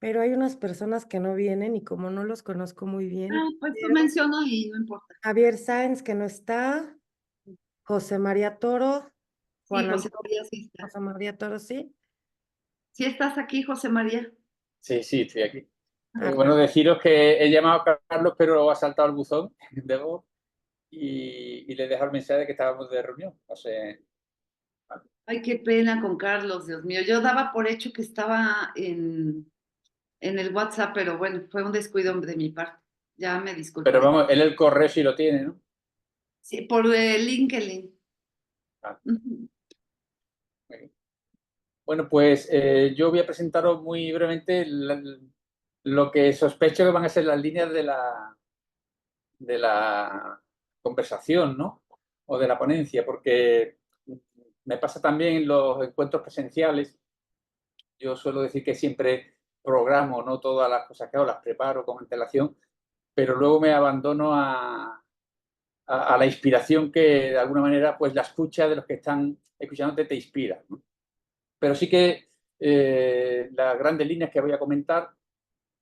pero hay unas personas que no vienen y como no los conozco muy bien, Pues tú pero menciono y no importa. Javier Sáenz que no está, José María Toro, Sí, Juan José Antonio, María, sí está. José María Toro, sí. ¿Sí estás aquí, José María? Sí, sí, estoy aquí. Ah, Bueno, deciros que he llamado a Carlos, pero ha saltado el buzón de voz y le he dejado el mensaje de que estábamos de reunión. No sé. Vale. Ay, qué pena con Carlos, Dios mío. Yo daba por hecho que estaba en el WhatsApp, pero bueno, fue un descuido de mi parte. Ya me disculpo. Pero vamos, él el correo sí lo tiene, ¿no? Sí, por LinkedIn. Ah. Ujú. Bueno, pues yo voy a presentaros muy brevemente lo que sospecho que van a ser las líneas de la conversación, ¿no? O de la ponencia, porque me pasa también en los encuentros presenciales. Yo suelo decir que siempre programo, ¿no? Todas las cosas que hago, las preparo con antelación, pero luego me abandono a la inspiración que de alguna manera, pues la escucha de los que están escuchándote te inspira, ¿no? Pero sí que las grandes líneas que voy a comentar,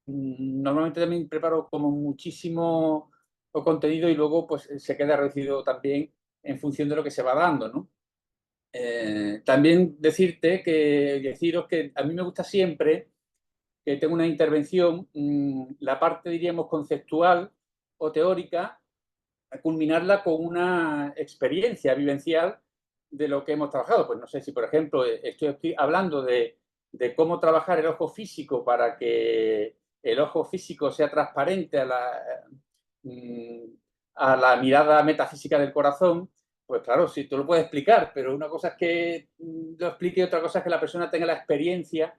normalmente también preparo como muchísimo contenido y luego pues se queda reducido también en función de lo que se va dando, ¿no? También deciros que a mí me gusta siempre que tengo una intervención, la parte, diríamos, conceptual o teórica, culminarla con una experiencia vivencial de lo que hemos trabajado. Pues no sé si, por ejemplo, estoy hablando de cómo trabajar el ojo físico para que el ojo físico sea transparente a la mirada metafísica del corazón. Pues claro, sí, tú lo puedes explicar, pero una cosa es que lo explique y otra cosa es que la persona tenga la experiencia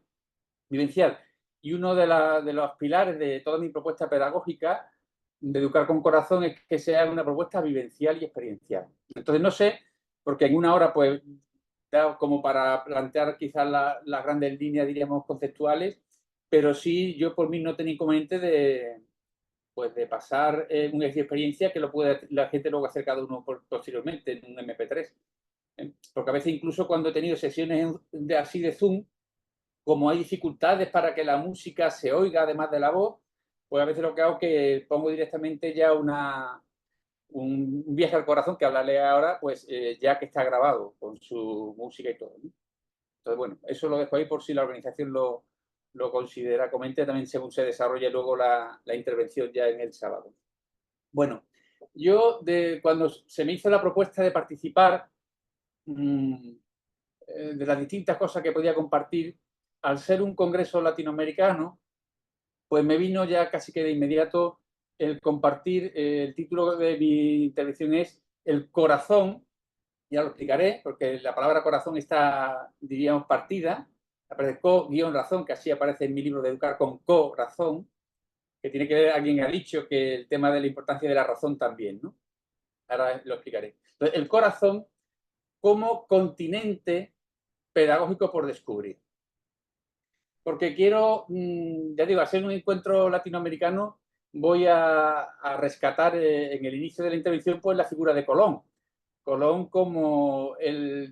vivencial. Y uno de los pilares de toda mi propuesta pedagógica de Educar con Corazón es que sea una propuesta vivencial y experiencial. Entonces, no sé, porque en una hora, pues, da como para plantear quizás las grandes líneas, diríamos, conceptuales, pero sí, yo por mí no tenía inconveniente pues, de pasar una experiencia que lo puede la gente luego hacer cada uno posteriormente en un MP3. Porque a veces incluso cuando he tenido sesiones así de Zoom, como hay dificultades para que la música se oiga además de la voz, pues a veces lo que hago es que pongo directamente ya un viaje al corazón, que hablaré ahora, pues ya que está grabado con su música y todo, ¿no? Entonces, bueno, eso lo dejo ahí por si la organización lo considera. Comente también según se desarrolle luego la intervención ya en el sábado. Bueno, yo cuando se me hizo la propuesta de participar de las distintas cosas que podía compartir, al ser un congreso latinoamericano, pues me vino ya casi que de inmediato el compartir, el título de mi intervención es El corazón, ya lo explicaré, porque la palabra corazón está, diríamos, partida, aparece co-razón, que así aparece en mi libro de Educar con corazón, que tiene que ver, alguien ha dicho que el tema de la importancia de la razón también, ¿no? Ahora lo explicaré. Entonces, el corazón como continente pedagógico por descubrir. Porque quiero, ya digo, al ser un encuentro latinoamericano, voy a rescatar en el inicio de la intervención pues la figura de Colón. Colón como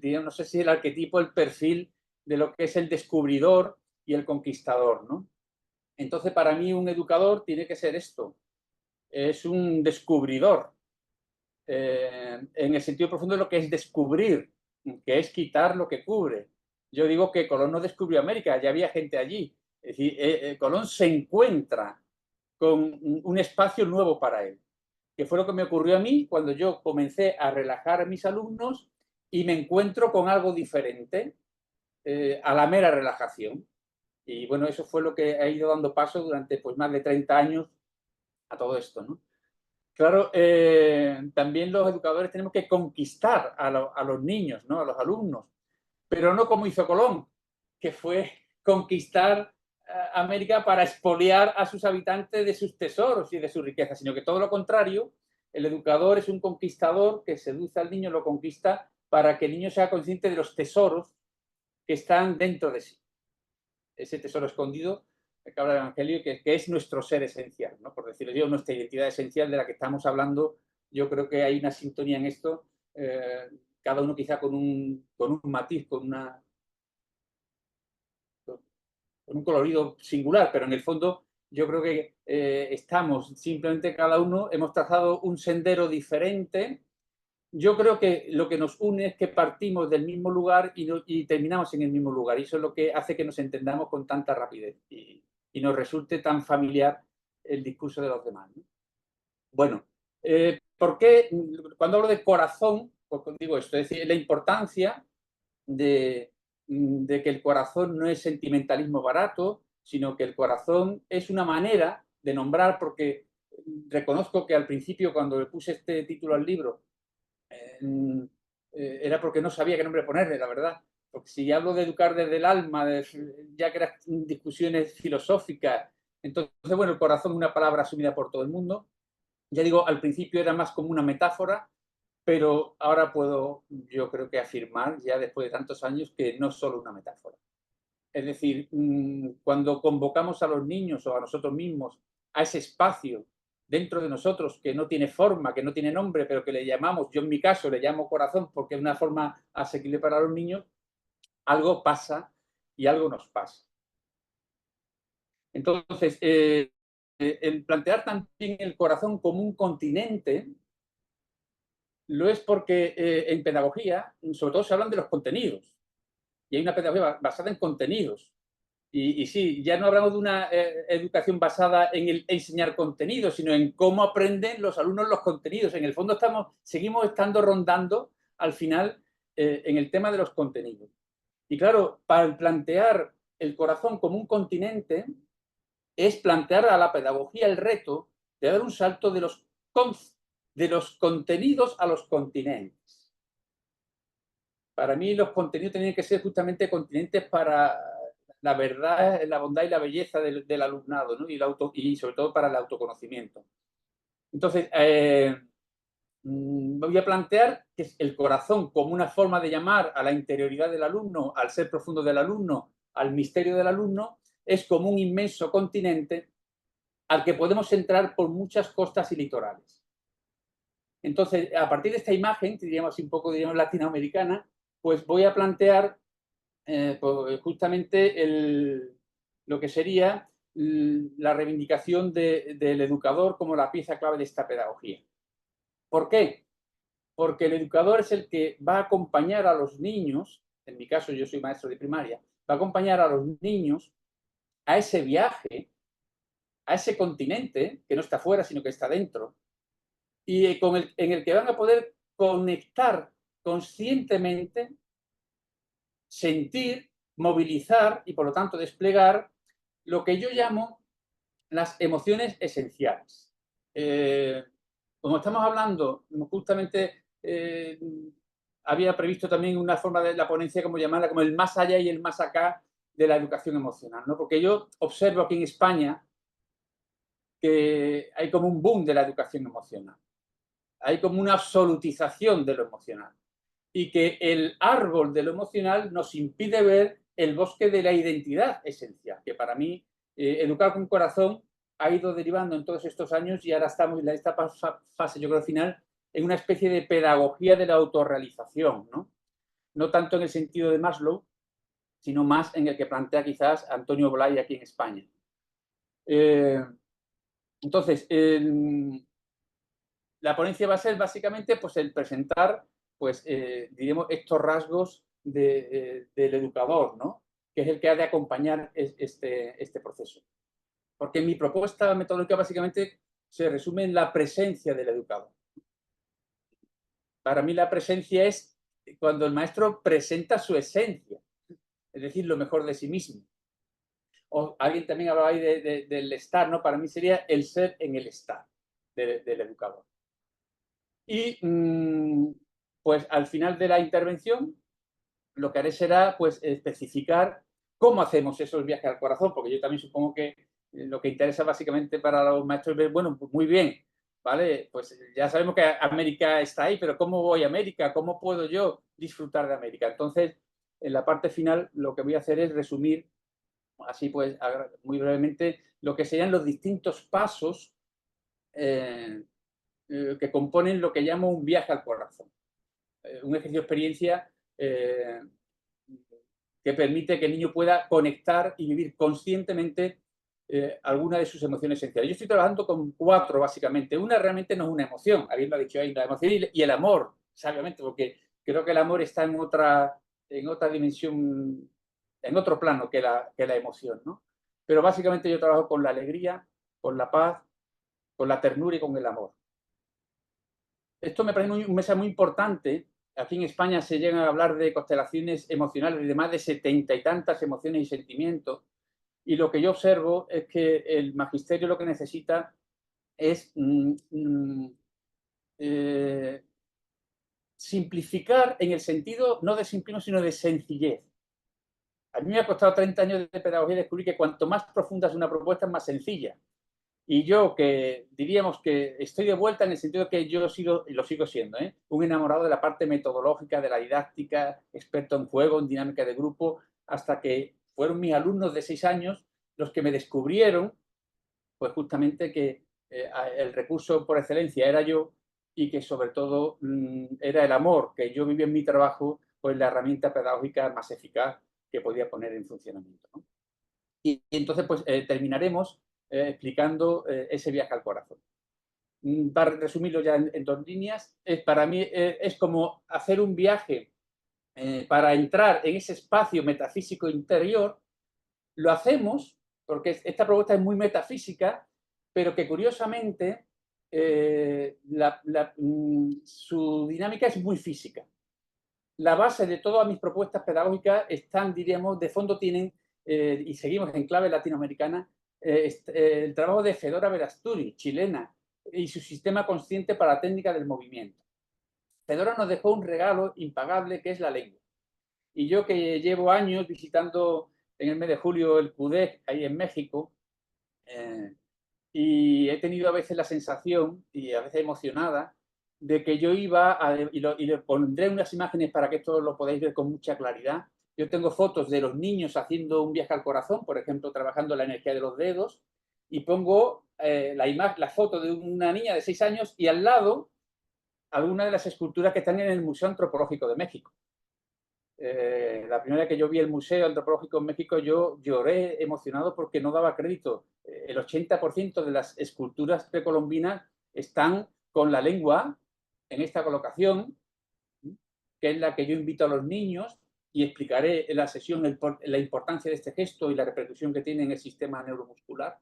digamos, no sé si el arquetipo, el perfil de lo que es el descubridor y el conquistador, ¿no? Entonces, para mí un educador tiene que ser esto, es un descubridor, en el sentido profundo de lo que es descubrir, que es quitar lo que cubre. Yo digo que Colón no descubrió América, ya había gente allí. Es decir, Colón se encuentra con un espacio nuevo para él, que fue lo que me ocurrió a mí cuando yo comencé a relajar a mis alumnos y me encuentro con algo diferente a la mera relajación. Y bueno, eso fue lo que ha ido dando paso durante pues, más de 30 años a todo esto, ¿no? Claro, también los educadores tenemos que conquistar a los niños, ¿no? A los alumnos, pero no como hizo Colón, que fue conquistar América para expoliar a sus habitantes de sus tesoros y de sus riquezas, sino que todo lo contrario, el educador es un conquistador que seduce al niño, lo conquista para que el niño sea consciente de los tesoros que están dentro de sí. Ese tesoro escondido que habla del Evangelio, que es nuestro ser esencial, ¿no? Por decirlo yo, nuestra identidad esencial de la que estamos hablando. Yo creo que hay una sintonía en esto, cada uno quizá con un matiz, con un colorido singular, pero en el fondo yo creo que estamos simplemente cada uno, hemos trazado un sendero diferente. Yo creo que lo que nos une es que partimos del mismo lugar y terminamos en el mismo lugar. Y eso es lo que hace que nos entendamos con tanta rapidez y nos resulte tan familiar el discurso de los demás, ¿no? Bueno, ¿por qué? Cuando hablo de corazón, pues digo esto, es decir, la importancia de que el corazón no es sentimentalismo barato, sino que el corazón es una manera de nombrar, porque reconozco que al principio, cuando le puse este título al libro, era porque no sabía qué nombre ponerle, la verdad. Porque si hablo de educar desde el alma, ya que eran discusiones filosóficas, entonces, bueno, el corazón es una palabra asumida por todo el mundo. Ya digo, al principio era más como una metáfora, pero ahora puedo, yo creo que afirmar, ya después de tantos años, que no es solo una metáfora. Es decir, cuando convocamos a los niños o a nosotros mismos a ese espacio dentro de nosotros que no tiene forma, que no tiene nombre, pero que le llamamos, yo en mi caso le llamo corazón porque es una forma asequible para los niños, algo pasa y algo nos pasa. Entonces, el plantear también el corazón como un continente lo es porque en pedagogía, sobre todo se hablan de los contenidos, y hay una pedagogía basada en contenidos. Y sí, ya no hablamos de una educación basada en el enseñar contenidos, sino en cómo aprenden los alumnos los contenidos. En el fondo seguimos estando rondando al final en el tema de los contenidos. Y claro, para plantear el corazón como un continente es plantear a la pedagogía el reto de dar un salto de los contenidos a los continentes. Para mí los contenidos tenían que ser justamente continentes para la verdad, la bondad y la belleza del alumnado, ¿no? Y sobre todo para el autoconocimiento. Entonces, voy a plantear que el corazón como una forma de llamar a la interioridad del alumno, al ser profundo del alumno, al misterio del alumno, es como un inmenso continente al que podemos entrar por muchas costas y litorales. Entonces, a partir de esta imagen, diríamos un poco latinoamericana, pues voy a plantear pues justamente lo que sería la reivindicación del educador como la pieza clave de esta pedagogía. ¿Por qué? Porque el educador es el que va a acompañar a los niños, en mi caso yo soy maestro de primaria, va a acompañar a los niños a ese viaje, a ese continente, que no está fuera, sino que está dentro, y en el que van a poder conectar conscientemente, sentir, movilizar y por lo tanto desplegar lo que yo llamo las emociones esenciales. Como estamos hablando, justamente había previsto también una forma de la ponencia como llamarla como el más allá y el más acá de la educación emocional, ¿no? Porque yo observo aquí en España que hay como un boom de la educación emocional. Hay como una absolutización de lo emocional. Y que el árbol de lo emocional nos impide ver el bosque de la identidad esencial, que para mí, educar con corazón ha ido derivando en todos estos años y ahora estamos en esta fase, yo creo, final, en una especie de pedagogía de la autorrealización, ¿no? No tanto en el sentido de Maslow, sino más en el que plantea quizás Antonio Blay aquí en España. Entonces, la ponencia va a ser básicamente pues, el presentar pues, diremos, estos rasgos del educador, ¿no? Que es el que ha de acompañar este proceso. Porque mi propuesta metodológica básicamente se resume en la presencia del educador. Para mí la presencia es cuando el maestro presenta su esencia, es decir, lo mejor de sí mismo. O alguien también hablaba ahí del estar, ¿no? Para mí sería el ser en el estar del educador. Y pues al final de la intervención lo que haré será pues especificar cómo hacemos esos viajes al corazón, porque yo también supongo que lo que interesa básicamente para los maestros es ver, bueno, pues muy bien, ¿vale? Pues ya sabemos que América está ahí, pero ¿cómo voy a América? ¿Cómo puedo yo disfrutar de América? Entonces, en la parte final lo que voy a hacer es resumir, así pues, muy brevemente, lo que serían los distintos pasos que componen lo que llamo un viaje al corazón. Un ejercicio de experiencia que permite que el niño pueda conectar y vivir conscientemente alguna de sus emociones esenciales. Yo estoy trabajando con 4, básicamente. Una realmente no es una emoción, alguien lo ha dicho ahí, la emoción y el amor, sabiamente, porque creo que el amor está en otra dimensión, en otro plano que la emoción, ¿no? Pero básicamente yo trabajo con la alegría, con la paz, con la ternura y con el amor. Esto me parece un mensaje muy importante aquí en España se llegan a hablar de constelaciones emocionales de más de 70 y tantas emociones y sentimientos. Y lo que yo observo es que el magisterio lo que necesita es simplificar en el sentido no de simplismo, sino de sencillez. A mí me ha costado 30 años de pedagogía descubrir que cuanto más profunda es una propuesta, es más sencilla. Y yo, que diríamos que estoy de vuelta en el sentido de que yo he sido, y lo sigo siendo, un enamorado de la parte metodológica, de la didáctica, experto en juego, en dinámica de grupo, hasta que fueron mis alumnos de 6 años los que me descubrieron, pues justamente que el recurso por excelencia era yo, y que sobre todo era el amor que yo viví en mi trabajo, pues la herramienta pedagógica más eficaz que podía poner en funcionamiento, ¿no? Y entonces pues terminaremos explicando ese viaje al corazón. Para resumirlo ya en 2 líneas, para mí es como hacer un viaje para entrar en ese espacio metafísico interior. Lo hacemos porque esta propuesta es muy metafísica, pero que curiosamente su dinámica es muy física. La base de todas mis propuestas pedagógicas están, diríamos, de fondo tienen, y seguimos en clave latinoamericana, el trabajo de Fedora Verasturi, chilena, y su sistema consciente para la técnica del movimiento. Fedora nos dejó un regalo impagable que es la lengua. Y yo, que llevo años visitando en el mes de julio el CUDEC, ahí en México, y he tenido a veces la sensación, y a veces emocionada, de que yo iba, y le pondré unas imágenes para que esto lo podáis ver con mucha claridad. Yo tengo fotos de los niños haciendo un viaje al corazón, por ejemplo, trabajando la energía de los dedos, y pongo la foto de una niña de 6 años y al lado algunas de las esculturas que están en el Museo Antropológico de México. La primera vez que yo vi el Museo Antropológico en México, yo lloré emocionado porque no daba crédito. El 80% de las esculturas precolombinas están con la lengua en esta colocación, que es la que yo invito a los niños, y explicaré en la sesión la importancia de este gesto y la repercusión que tiene en el sistema neuromuscular.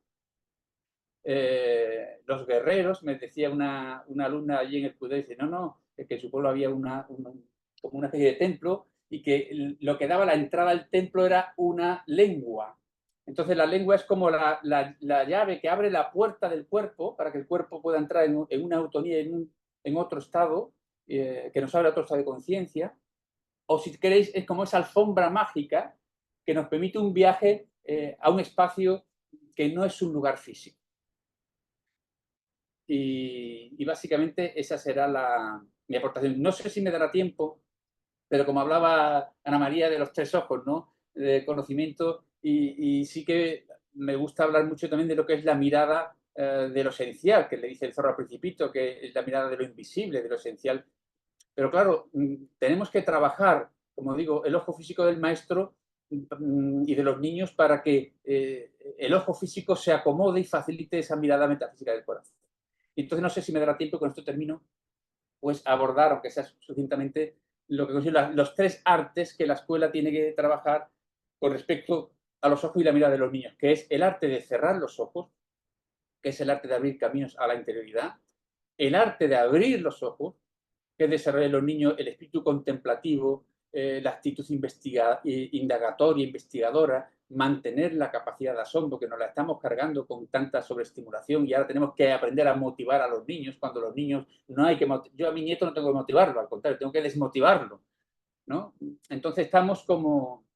Los guerreros, me decía una alumna allí en el CUDE, dice, no, es que en su pueblo había como una especie de templo, y que lo que daba la entrada al templo era una lengua. Entonces la lengua es como la llave que abre la puerta del cuerpo para que el cuerpo pueda entrar en una autonomía, en otro estado, que nos abre a otro estado de conciencia. O si queréis, es como esa alfombra mágica que nos permite un viaje a un espacio que no es un lugar físico. Y básicamente esa será mi aportación. No sé si me dará tiempo, pero como hablaba Ana María de los 3 ojos, ¿no? De conocimiento, y sí que me gusta hablar mucho también de lo que es la mirada de lo esencial, que le dice el Zorro al Principito, que es la mirada de lo invisible, de lo esencial. Pero claro, tenemos que trabajar, como digo, el ojo físico del maestro y de los niños para que el ojo físico se acomode y facilite esa mirada metafísica del corazón. Entonces no sé si me dará tiempo, con esto termino, pues abordar, aunque sea sucintamente, lo que considero los 3 artes que la escuela tiene que trabajar con respecto a los ojos y la mirada de los niños, que es el arte de cerrar los ojos, que es el arte de abrir caminos a la interioridad, el arte de abrir los ojos, que es desarrollar en los niños el espíritu contemplativo, la actitud indagatoria, investigadora, mantener la capacidad de asombro, que nos la estamos cargando con tanta sobreestimulación, y ahora tenemos que aprender a motivar a los niños, cuando los niños no hay que motivar. Yo a mi nieto no tengo que motivarlo, al contrario, tengo que desmotivarlo, ¿no? Entonces estamos como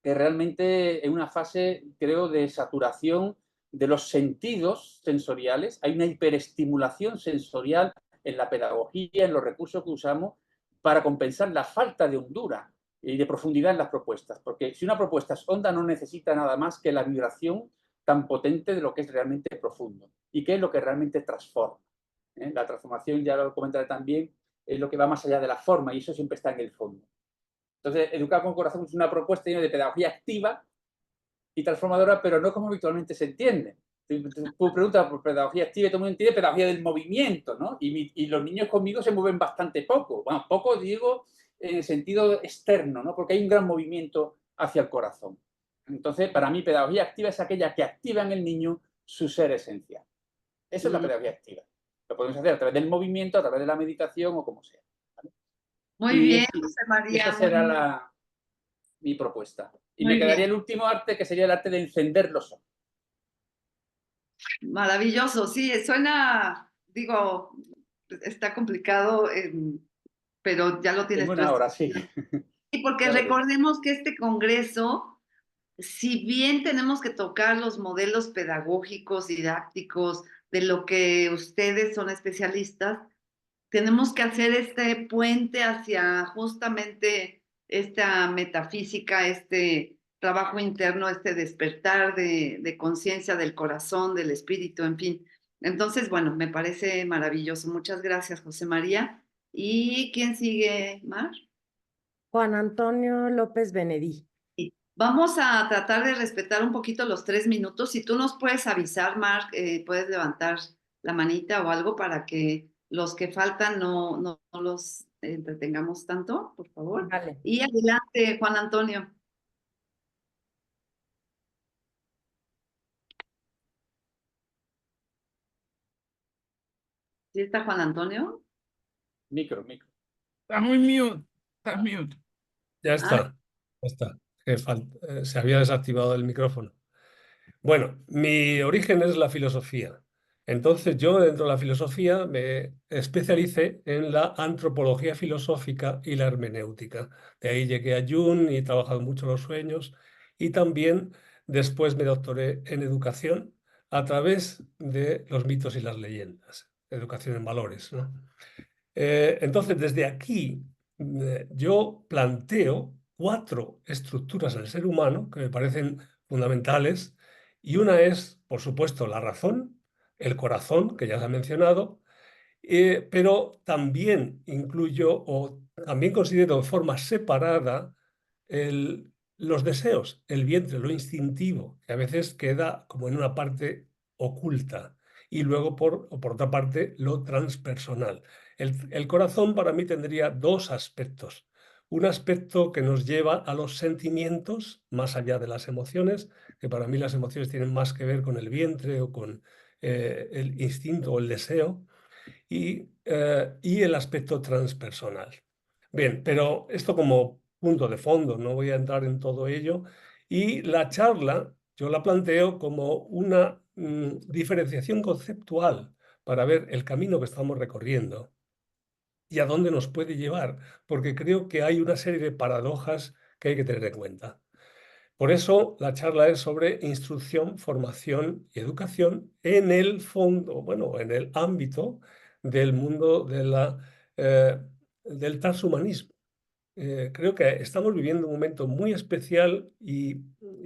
que realmente en una fase, creo, de saturación de los sentidos sensoriales. Hay una hiperestimulación sensorial en la pedagogía, en los recursos que usamos, para compensar la falta de hondura y de profundidad en las propuestas. Porque si una propuesta es honda, no necesita nada más que la vibración tan potente de lo que es realmente profundo y que es lo que realmente transforma. La transformación, ya lo comentaré también, es lo que va más allá de la forma, y eso siempre está en el fondo. Entonces, Educar con Corazón es una propuesta de pedagogía activa y transformadora, pero no como habitualmente se entiende. Tú preguntas por pedagogía activa y todo el mundo entiende pedagogía del movimiento, ¿no? Y los niños conmigo se mueven bastante poco. Bueno, poco digo en el sentido externo, ¿no? Porque hay un gran movimiento hacia el corazón. Entonces, para mí, pedagogía activa es aquella que activa en el niño su ser esencial. Eso es la pedagogía activa. Lo podemos hacer a través del movimiento, a través de la meditación o como sea. ¿Vale? Muy Y bien, ese- José María. Esa muy será bien. mi propuesta. Y Muy me quedaría bien. el último arte, que sería el arte de encender los ojos. Maravilloso, sí, suena, digo, está complicado, pero ya lo tienes En tú una hora, sí. estudiado. Y porque Ya veremos. recordemos que este congreso, si bien tenemos que tocar los modelos pedagógicos, didácticos, de lo que ustedes son especialistas, tenemos que hacer este puente hacia justamente esta metafísica, este trabajo interno, este despertar de conciencia del corazón, del espíritu, en fin. Entonces, bueno, me parece maravilloso. Muchas gracias, José María. ¿Y quién sigue, Mar? Juan Antonio López Benedí. Sí. Vamos a tratar de respetar un poquito los 3 minutos. Si tú nos puedes avisar, Mark, puedes levantar la manita o algo para que los que faltan no los entretengamos tanto, por favor. Vale. Y adelante, Juan Antonio. ¿Sí está Juan Antonio? Micro. Estás muy mute. Estás mute. Ya Ah, está, ya está. Se había desactivado el micrófono. Bueno, mi origen es la filosofía. Entonces yo dentro de la filosofía me especialicé en la antropología filosófica y la hermenéutica. De ahí llegué a Jung y he trabajado mucho los sueños y también después me doctoré en educación a través de los mitos y las leyendas, educación en valores, ¿no? Entonces desde aquí yo planteo 4 estructuras del ser humano que me parecen fundamentales. Y una es, por supuesto, la razón, el corazón, que ya se ha mencionado, pero también incluyo o también considero de forma separada los deseos, el vientre, lo instintivo, que a veces queda como en una parte oculta. Y luego, por otra parte, lo transpersonal. El corazón para mí tendría 2 aspectos. Un aspecto que nos lleva a los sentimientos, más allá de las emociones, que para mí las emociones tienen más que ver con el vientre o con el instinto o el deseo, y el aspecto transpersonal. Bien, pero esto como punto de fondo, no voy a entrar en todo ello. Y la charla yo la planteo como una diferenciación conceptual para ver el camino que estamos recorriendo y a dónde nos puede llevar, porque creo que hay una serie de paradojas que hay que tener en cuenta. Por eso la charla es sobre instrucción, formación y educación en el fondo, bueno, en el ámbito del mundo del transhumanismo. Creo que estamos viviendo un momento muy especial y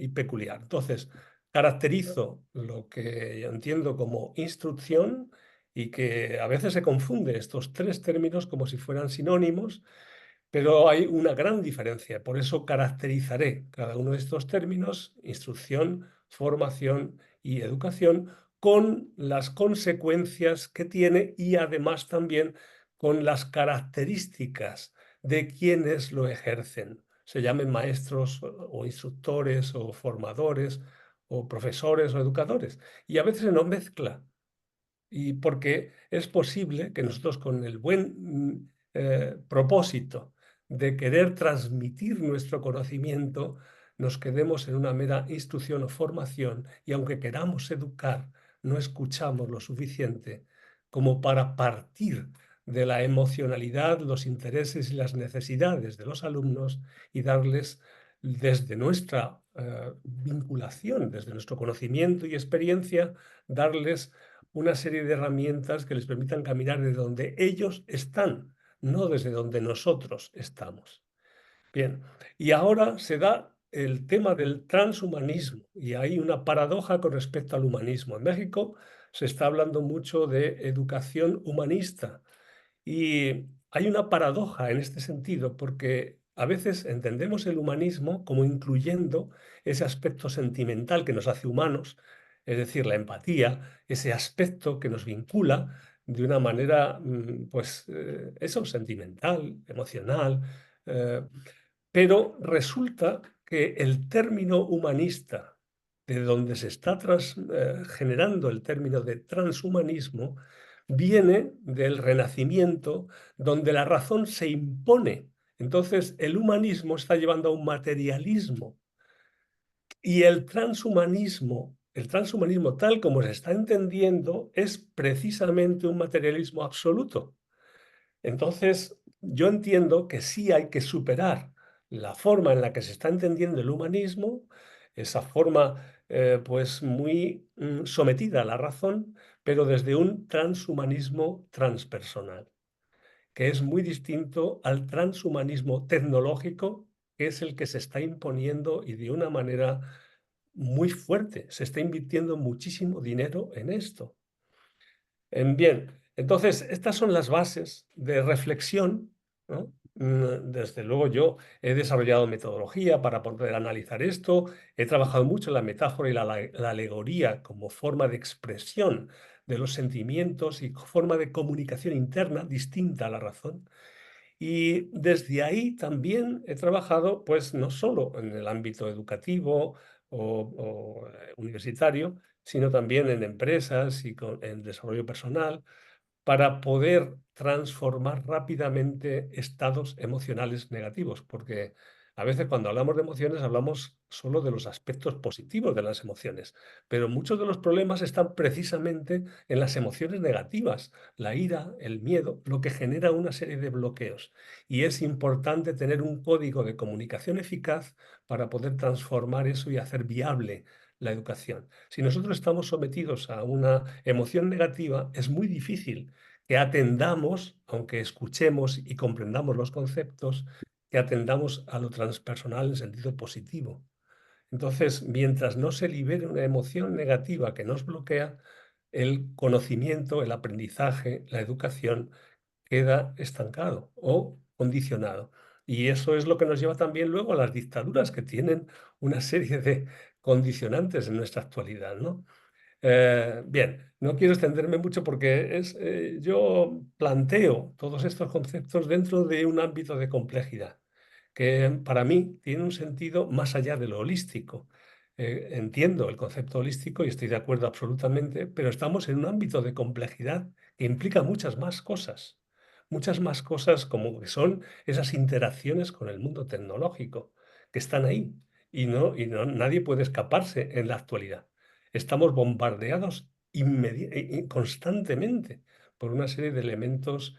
peculiar. Entonces, caracterizo lo que yo entiendo como instrucción y que a veces se confunde estos 3 términos como si fueran sinónimos, pero hay una gran diferencia. Por eso caracterizaré cada uno de estos términos, instrucción, formación y educación, con las consecuencias que tiene y además también con las características de quienes lo ejercen. Se llamen maestros o instructores o formadores o profesores o educadores. Y a veces se nos mezcla. Y porque es posible que nosotros con el buen propósito de querer transmitir nuestro conocimiento, nos quedemos en una mera instrucción o formación y aunque queramos educar, no escuchamos lo suficiente como para partir de la emocionalidad, los intereses y las necesidades de los alumnos y darles desde nuestra vinculación, desde nuestro conocimiento y experiencia, darles una serie de herramientas que les permitan caminar desde donde ellos están, no desde donde nosotros estamos. Bien, y ahora se da el tema del transhumanismo y hay una paradoja con respecto al humanismo. En México se está hablando mucho de educación humanista y hay una paradoja en este sentido porque a veces entendemos el humanismo como incluyendo ese aspecto sentimental que nos hace humanos, es decir, la empatía, ese aspecto que nos vincula de una manera, pues, eso, sentimental, emocional. Pero resulta que el término humanista, de donde se está generando el término de transhumanismo, viene del Renacimiento, donde la razón se impone. Entonces, el humanismo está llevando a un materialismo. Y el transhumanismo tal como se está entendiendo, es precisamente un materialismo absoluto. Entonces, yo entiendo que sí hay que superar la forma en la que se está entendiendo el humanismo, esa forma pues muy sometida a la razón, pero desde un transhumanismo transpersonal, que es muy distinto al transhumanismo tecnológico, que es el que se está imponiendo y de una manera muy fuerte. Se está invirtiendo muchísimo dinero en esto. Bien, entonces estas son las bases de reflexión, ¿no? Desde luego yo he desarrollado metodología para poder analizar esto, he trabajado mucho en la metáfora y la alegoría como forma de expresión de los sentimientos y forma de comunicación interna distinta a la razón. Y desde ahí también he trabajado, pues no solo en el ámbito educativo o universitario, sino también en empresas y en desarrollo personal, para poder transformar rápidamente estados emocionales negativos, porque a veces cuando hablamos de emociones hablamos solo de los aspectos positivos de las emociones, pero muchos de los problemas están precisamente en las emociones negativas, la ira, el miedo, lo que genera una serie de bloqueos. Y es importante tener un código de comunicación eficaz para poder transformar eso y hacer viable la educación. Si nosotros estamos sometidos a una emoción negativa, es muy difícil que atendamos, aunque escuchemos y comprendamos los conceptos, que atendamos a lo transpersonal en sentido positivo. Entonces, mientras no se libere una emoción negativa que nos bloquea, el conocimiento, el aprendizaje, la educación queda estancado o condicionado. Y eso es lo que nos lleva también luego a las dictaduras, que tienen una serie de condicionantes en nuestra actualidad, ¿no? Bien, no quiero extenderme mucho porque yo planteo todos estos conceptos dentro de un ámbito de complejidad, que para mí tiene un sentido más allá de lo holístico. Entiendo el concepto holístico y estoy de acuerdo absolutamente, pero estamos en un ámbito de complejidad que implica muchas más cosas como que son esas interacciones con el mundo tecnológico, que están ahí nadie puede escaparse en la actualidad. Estamos bombardeados constantemente por una serie de elementos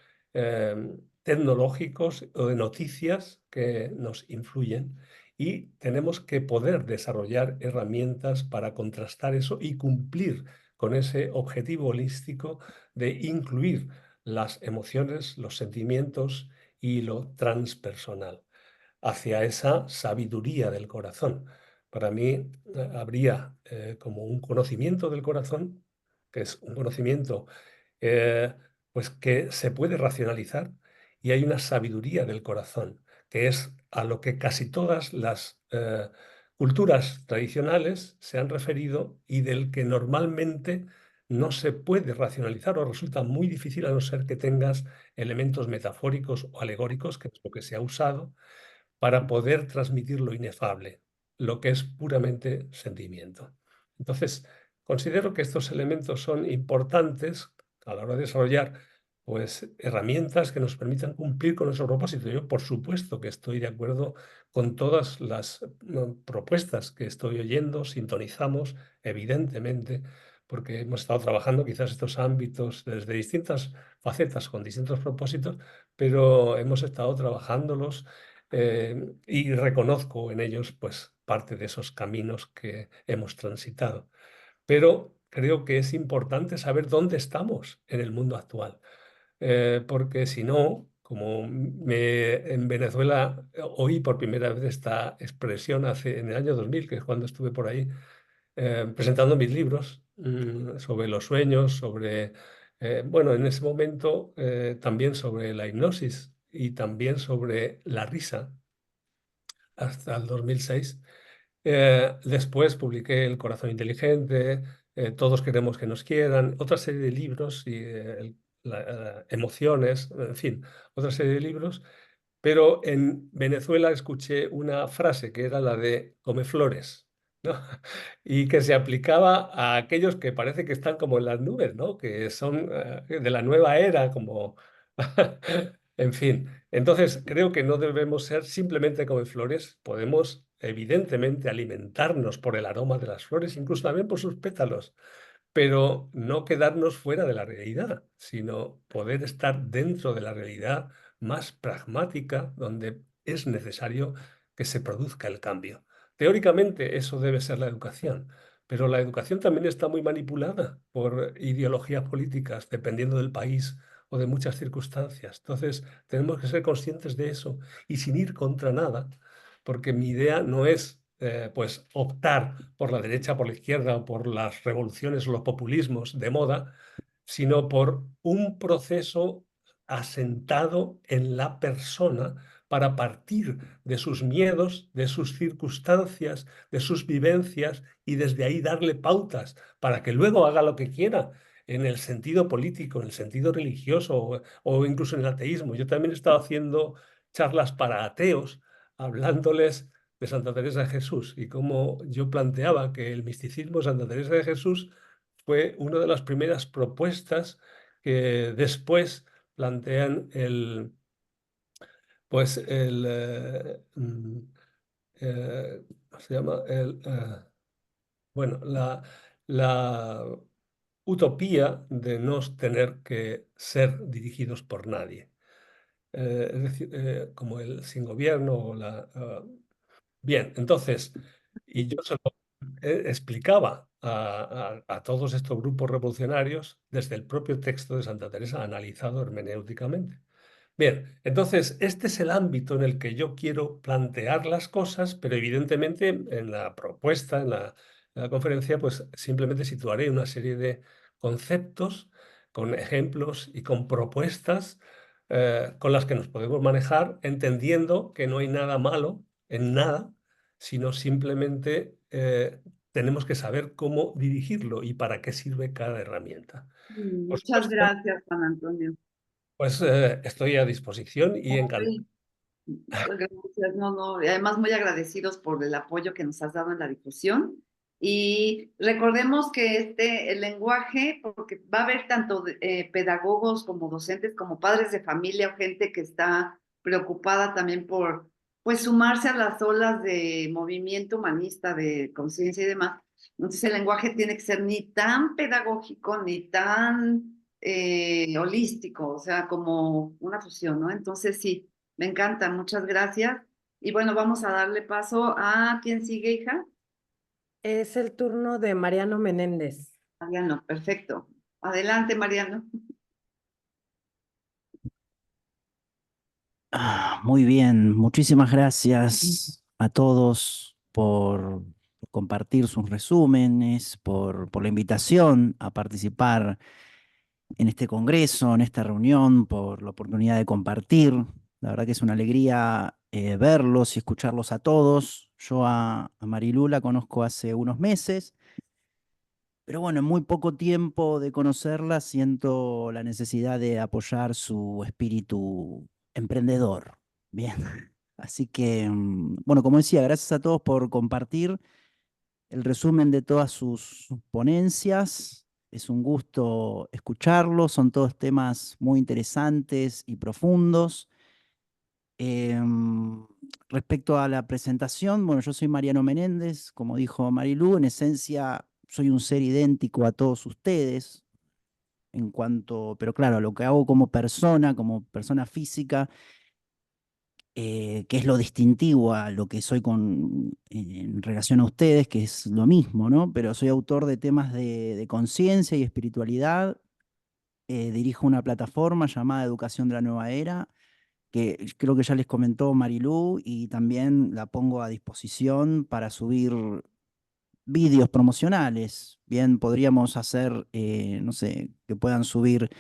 tecnológicos o de noticias que nos influyen y tenemos que poder desarrollar herramientas para contrastar eso y cumplir con ese objetivo holístico de incluir las emociones, los sentimientos y lo transpersonal hacia esa sabiduría del corazón. Para mí habría como un conocimiento del corazón, que es un conocimiento pues que se puede racionalizar, y hay una sabiduría del corazón, que es a lo que casi todas las culturas tradicionales se han referido y del que normalmente no se puede racionalizar o resulta muy difícil a no ser que tengas elementos metafóricos o alegóricos, que es lo que se ha usado, para poder transmitir lo inefable, lo que es puramente sentimiento. Entonces, considero que estos elementos son importantes a la hora de desarrollar pues, herramientas que nos permitan cumplir con nuestro propósito. Yo, por supuesto, que estoy de acuerdo con todas las propuestas que estoy oyendo, sintonizamos, evidentemente, porque hemos estado trabajando quizás estos ámbitos desde distintas facetas, con distintos propósitos, pero hemos estado trabajándolos y reconozco en ellos pues parte de esos caminos que hemos transitado. Pero creo que es importante saber dónde estamos en el mundo actual, porque si no, como en Venezuela oí por primera vez esta expresión en el año 2000, que es cuando estuve por ahí presentando mis libros sobre los sueños, bueno, en ese momento también sobre la hipnosis y también sobre la risa hasta el 2006. Después publiqué El corazón inteligente, Todos queremos que nos quieran, otra serie de libros y Emociones, en fin, otra serie de libros. Pero en Venezuela escuché una frase que era la de come flores, ¿no? Y que se aplicaba a aquellos que parece que están como en las nubes, ¿no? Que son de la nueva era, como... En fin, entonces creo que no debemos ser simplemente como flores, podemos evidentemente alimentarnos por el aroma de las flores, incluso también por sus pétalos, pero no quedarnos fuera de la realidad, sino poder estar dentro de la realidad más pragmática, donde es necesario que se produzca el cambio. Teóricamente eso debe ser la educación, pero la educación también está muy manipulada por ideologías políticas, dependiendo del país o de muchas circunstancias. Entonces, tenemos que ser conscientes de eso y sin ir contra nada, porque mi idea no es pues optar por la derecha, por la izquierda o por las revoluciones o los populismos de moda, sino por un proceso asentado en la persona para partir de sus miedos, de sus circunstancias, de sus vivencias y desde ahí darle pautas para que luego haga lo que quiera en el sentido político, en el sentido religioso o incluso en el ateísmo. Yo también he estado haciendo charlas para ateos, hablándoles de Santa Teresa de Jesús y cómo yo planteaba que el misticismo de Santa Teresa de Jesús fue una de las primeras propuestas que después plantean pues ¿cómo se llama? Bueno, la utopía de no tener que ser dirigidos por nadie. Es decir, como el sin gobierno o Bien, entonces, y yo se lo explicaba a todos estos grupos revolucionarios desde el propio texto de Santa Teresa, analizado hermenéuticamente. Bien, entonces, este es el ámbito en el que yo quiero plantear las cosas, pero evidentemente en la propuesta, en la conferencia, pues simplemente situaré una serie de conceptos con ejemplos y con propuestas con las que nos podemos manejar, entendiendo que no hay nada malo en nada, sino simplemente tenemos que saber cómo dirigirlo y para qué sirve cada herramienta. Por Muchas supuesto, gracias, Juan Antonio. pues estoy a disposición y encantado. Sí, gracias, no, no, y además muy agradecidos por el apoyo que nos has dado en la difusión. Y recordemos que el lenguaje, porque va a haber tanto pedagogos como docentes, como padres de familia o gente que está preocupada también por, pues, sumarse a las olas de movimiento humanista, de conciencia y demás. Entonces el lenguaje tiene que ser ni tan pedagógico, ni tan holístico, o sea, como una fusión, ¿no? Entonces sí. Me encanta, muchas gracias. Y bueno, vamos a darle paso a quién sigue, hija. Es el turno de Mariano Menéndez. Mariano, perfecto. Adelante, Mariano. Muy bien, muchísimas gracias a todos por compartir sus resúmenes, por la invitación a participar en este congreso, en esta reunión, por la oportunidad de compartir. La verdad que es una alegría verlos y escucharlos a todos. Yo a Marilú la conozco hace unos meses, pero bueno, en muy poco tiempo de conocerla siento la necesidad de apoyar su espíritu emprendedor. Bien, así que, bueno, como decía, gracias a todos por compartir el resumen de todas sus ponencias. Es un gusto escucharlos, son todos temas muy interesantes y profundos. Em, Respecto a la presentación, bueno, yo soy Mariano Menéndez, como dijo Marilú, en esencia soy un ser idéntico a todos ustedes, en cuanto, pero claro, lo que hago como persona física, que es lo distintivo a lo que soy en relación a ustedes, que es lo mismo, ¿no? Pero soy autor de temas de conciencia y espiritualidad, dirijo una plataforma llamada Educación de la Nueva Era, que creo que ya les comentó Marilú, y también la pongo a disposición para subir vídeos promocionales. Bien, podríamos hacer, no sé, que puedan subir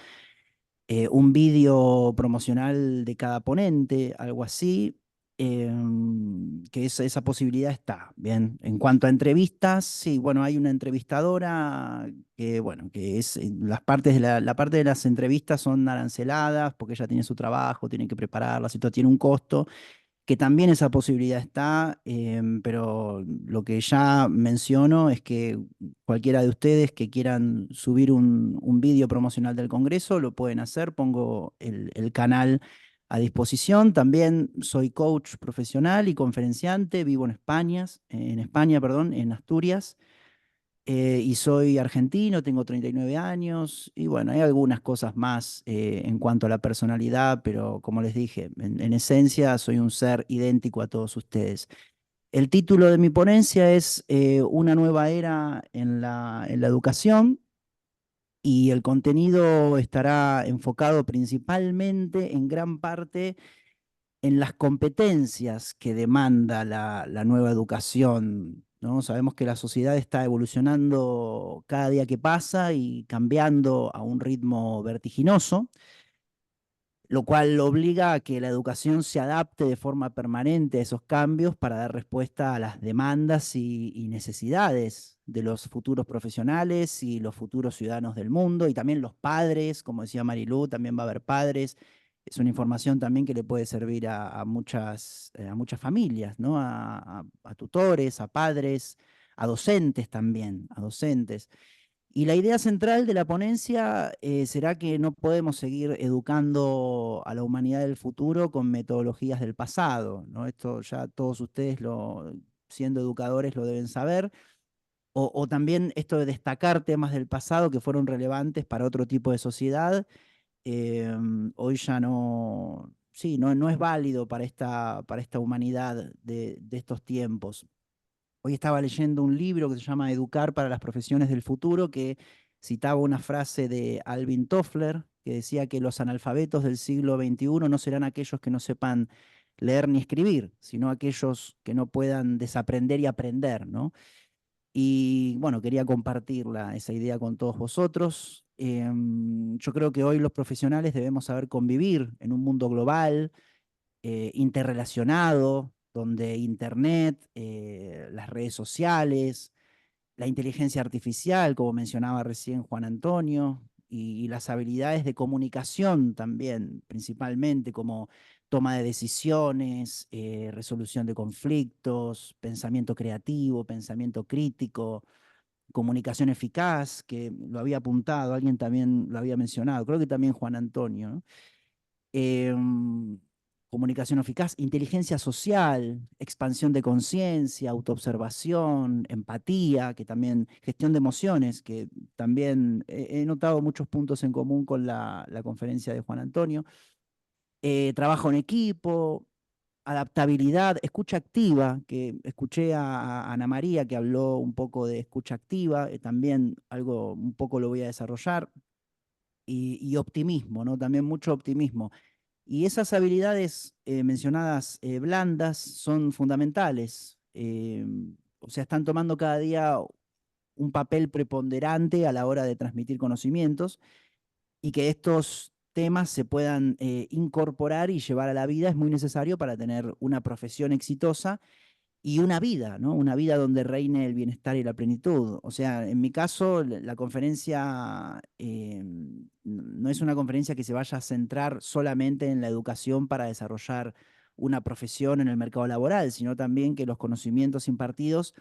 un vídeo promocional de cada ponente, algo así, que esa posibilidad está. Bien, en cuanto a entrevistas, sí, bueno, hay una entrevistadora que, bueno, que es las partes de la parte de las entrevistas son aranceladas porque ella tiene su trabajo, tiene que prepararlas y todo tiene un costo. que también esa posibilidad está, pero lo que ya menciono es que cualquiera de ustedes que quieran subir un vídeo promocional del Congreso lo pueden hacer, pongo el canal a disposición. También soy coach profesional y conferenciante, vivo en España, perdón, en Asturias. Y soy argentino, tengo 39 años y bueno, hay algunas cosas más en cuanto a la personalidad, pero como les dije, en esencia soy un ser idéntico a todos ustedes. El título de mi ponencia es Una nueva era en la educación y el contenido estará enfocado principalmente en gran parte en las competencias que demanda la nueva educación, ¿no? Sabemos que la sociedad está evolucionando cada día que pasa y cambiando a un ritmo vertiginoso, lo cual obliga a que la educación se adapte de forma permanente a esos cambios para dar respuesta a las demandas y necesidades de los futuros profesionales y los futuros ciudadanos del mundo, y también los padres, como decía Marilú, también va a haber padres. Es una información también que le puede servir a muchas familias, ¿no? A tutores, a padres, a docentes también, a docentes. Y la idea central de la ponencia será que no podemos seguir educando a la humanidad del futuro con metodologías del pasado, ¿no? Esto ya todos ustedes, siendo educadores, lo deben saber. O también esto de destacar temas del pasado que fueron relevantes para otro tipo de sociedad, hoy ya no, sí, no es válido para esta humanidad de estos tiempos. Hoy estaba leyendo un libro que se llama Educar para las profesiones del futuro, que citaba una frase de Alvin Toffler, que decía que los analfabetos del siglo XXI no serán aquellos que no sepan leer ni escribir, sino aquellos que no puedan desaprender y aprender, ¿no? Y bueno, quería compartir esa idea con todos vosotros. Yo creo que hoy los profesionales debemos saber convivir en un mundo global, interrelacionado, donde Internet, las redes sociales, la inteligencia artificial, como mencionaba recién Juan Antonio, y las habilidades de comunicación también, principalmente como toma de decisiones, resolución de conflictos, pensamiento creativo, pensamiento crítico, comunicación eficaz, que lo había apuntado, alguien también lo había mencionado, creo que también Juan Antonio, ¿no? Comunicación eficaz, inteligencia social, expansión de conciencia, autoobservación, empatía, que también, gestión de emociones, que también he notado muchos puntos en común con la conferencia de Juan Antonio, trabajo en equipo, adaptabilidad, escucha activa, que escuché a Ana María que habló un poco de escucha activa, también algo un poco lo voy a desarrollar, y optimismo, ¿no? También mucho optimismo. Y esas habilidades mencionadas blandas son fundamentales. O sea, están tomando cada día un papel preponderante a la hora de transmitir conocimientos, y que estos temas se puedan incorporar y llevar a la vida es muy necesario para tener una profesión exitosa y una vida, ¿no? Una vida donde reine el bienestar y la plenitud. O sea, en mi caso, la conferencia no es una conferencia que se vaya a centrar solamente en la educación para desarrollar una profesión en el mercado laboral, sino también que los conocimientos impartidos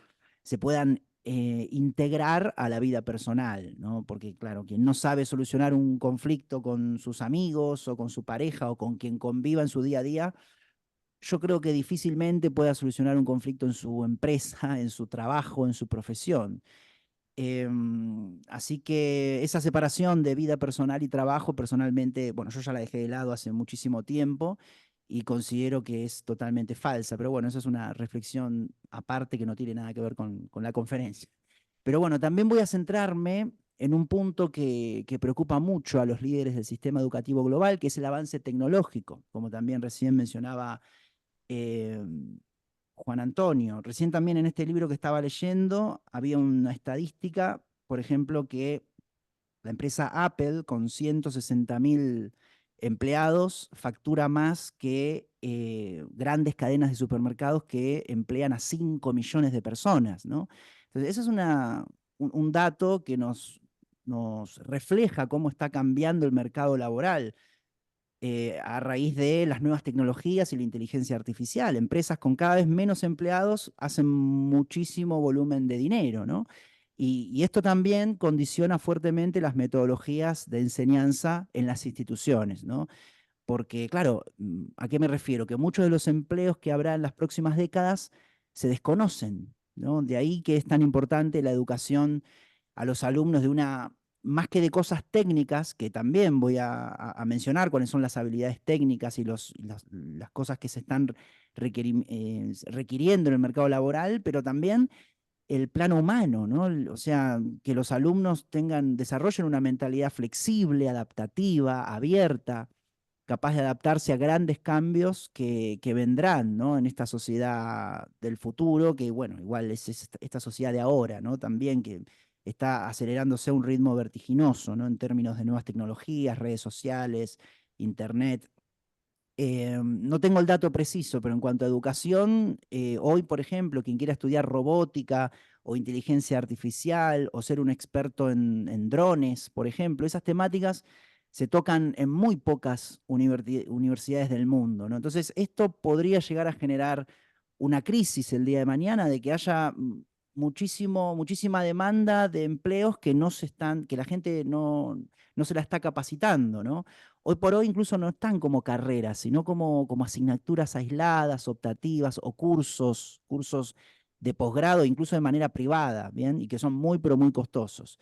se puedan integrar a la vida personal, ¿no? Porque, claro, quien no sabe solucionar un conflicto con sus amigos o con su pareja o con quien conviva en su día a día, yo creo que difícilmente pueda solucionar un conflicto en su empresa, en su trabajo, en su profesión. Así que esa separación de vida personal y trabajo, personalmente, bueno, yo ya la dejé de lado hace muchísimo tiempo y considero que es totalmente falsa, pero bueno, esa es una reflexión aparte que no tiene nada que ver con la conferencia. Pero bueno, también voy a centrarme en un punto que preocupa mucho a los líderes del sistema educativo global, que es el avance tecnológico, como también recién mencionaba Juan Antonio. Recién también en este libro que estaba leyendo había una estadística, por ejemplo, que la empresa Apple, con 160.000 empleados, factura más que grandes cadenas de supermercados que emplean a 5 millones de personas, ¿no? Entonces, eso es un dato que nos refleja cómo está cambiando el mercado laboral. a raíz de las nuevas tecnologías y la inteligencia artificial. Empresas con cada vez menos empleados hacen muchísimo volumen de dinero, ¿no? Y esto también condiciona fuertemente las metodologías de enseñanza en las instituciones, ¿no? Porque, claro, ¿a qué me refiero? Que muchos de los empleos que habrá en las próximas décadas se desconocen, ¿no? De ahí que es tan importante la educación a los alumnos de más que de cosas técnicas, que también voy a mencionar cuáles son las habilidades técnicas y las cosas que se están requiriendo en el mercado laboral, pero también el plano humano, ¿no? O sea, que los alumnos desarrollen una mentalidad flexible, adaptativa, abierta, capaz de adaptarse a grandes cambios que vendrán, ¿no? En esta sociedad del futuro, que bueno, igual es esta sociedad de ahora, ¿no? También que está acelerándose a un ritmo vertiginoso, ¿no? En términos de nuevas tecnologías, redes sociales, internet. No tengo el dato preciso, pero en cuanto a educación, hoy, por ejemplo, quien quiera estudiar robótica o inteligencia artificial o ser un experto en drones, por ejemplo, esas temáticas se tocan en muy pocas universidades del mundo, ¿no? Entonces, esto podría llegar a generar una crisis el día de mañana de que haya muchísima demanda de empleos que que la gente no se la está capacitando, ¿no? Hoy por hoy incluso no están como carreras, sino como asignaturas aisladas, optativas o cursos de posgrado, incluso de manera privada, ¿bien? Y que son muy, pero muy costosos.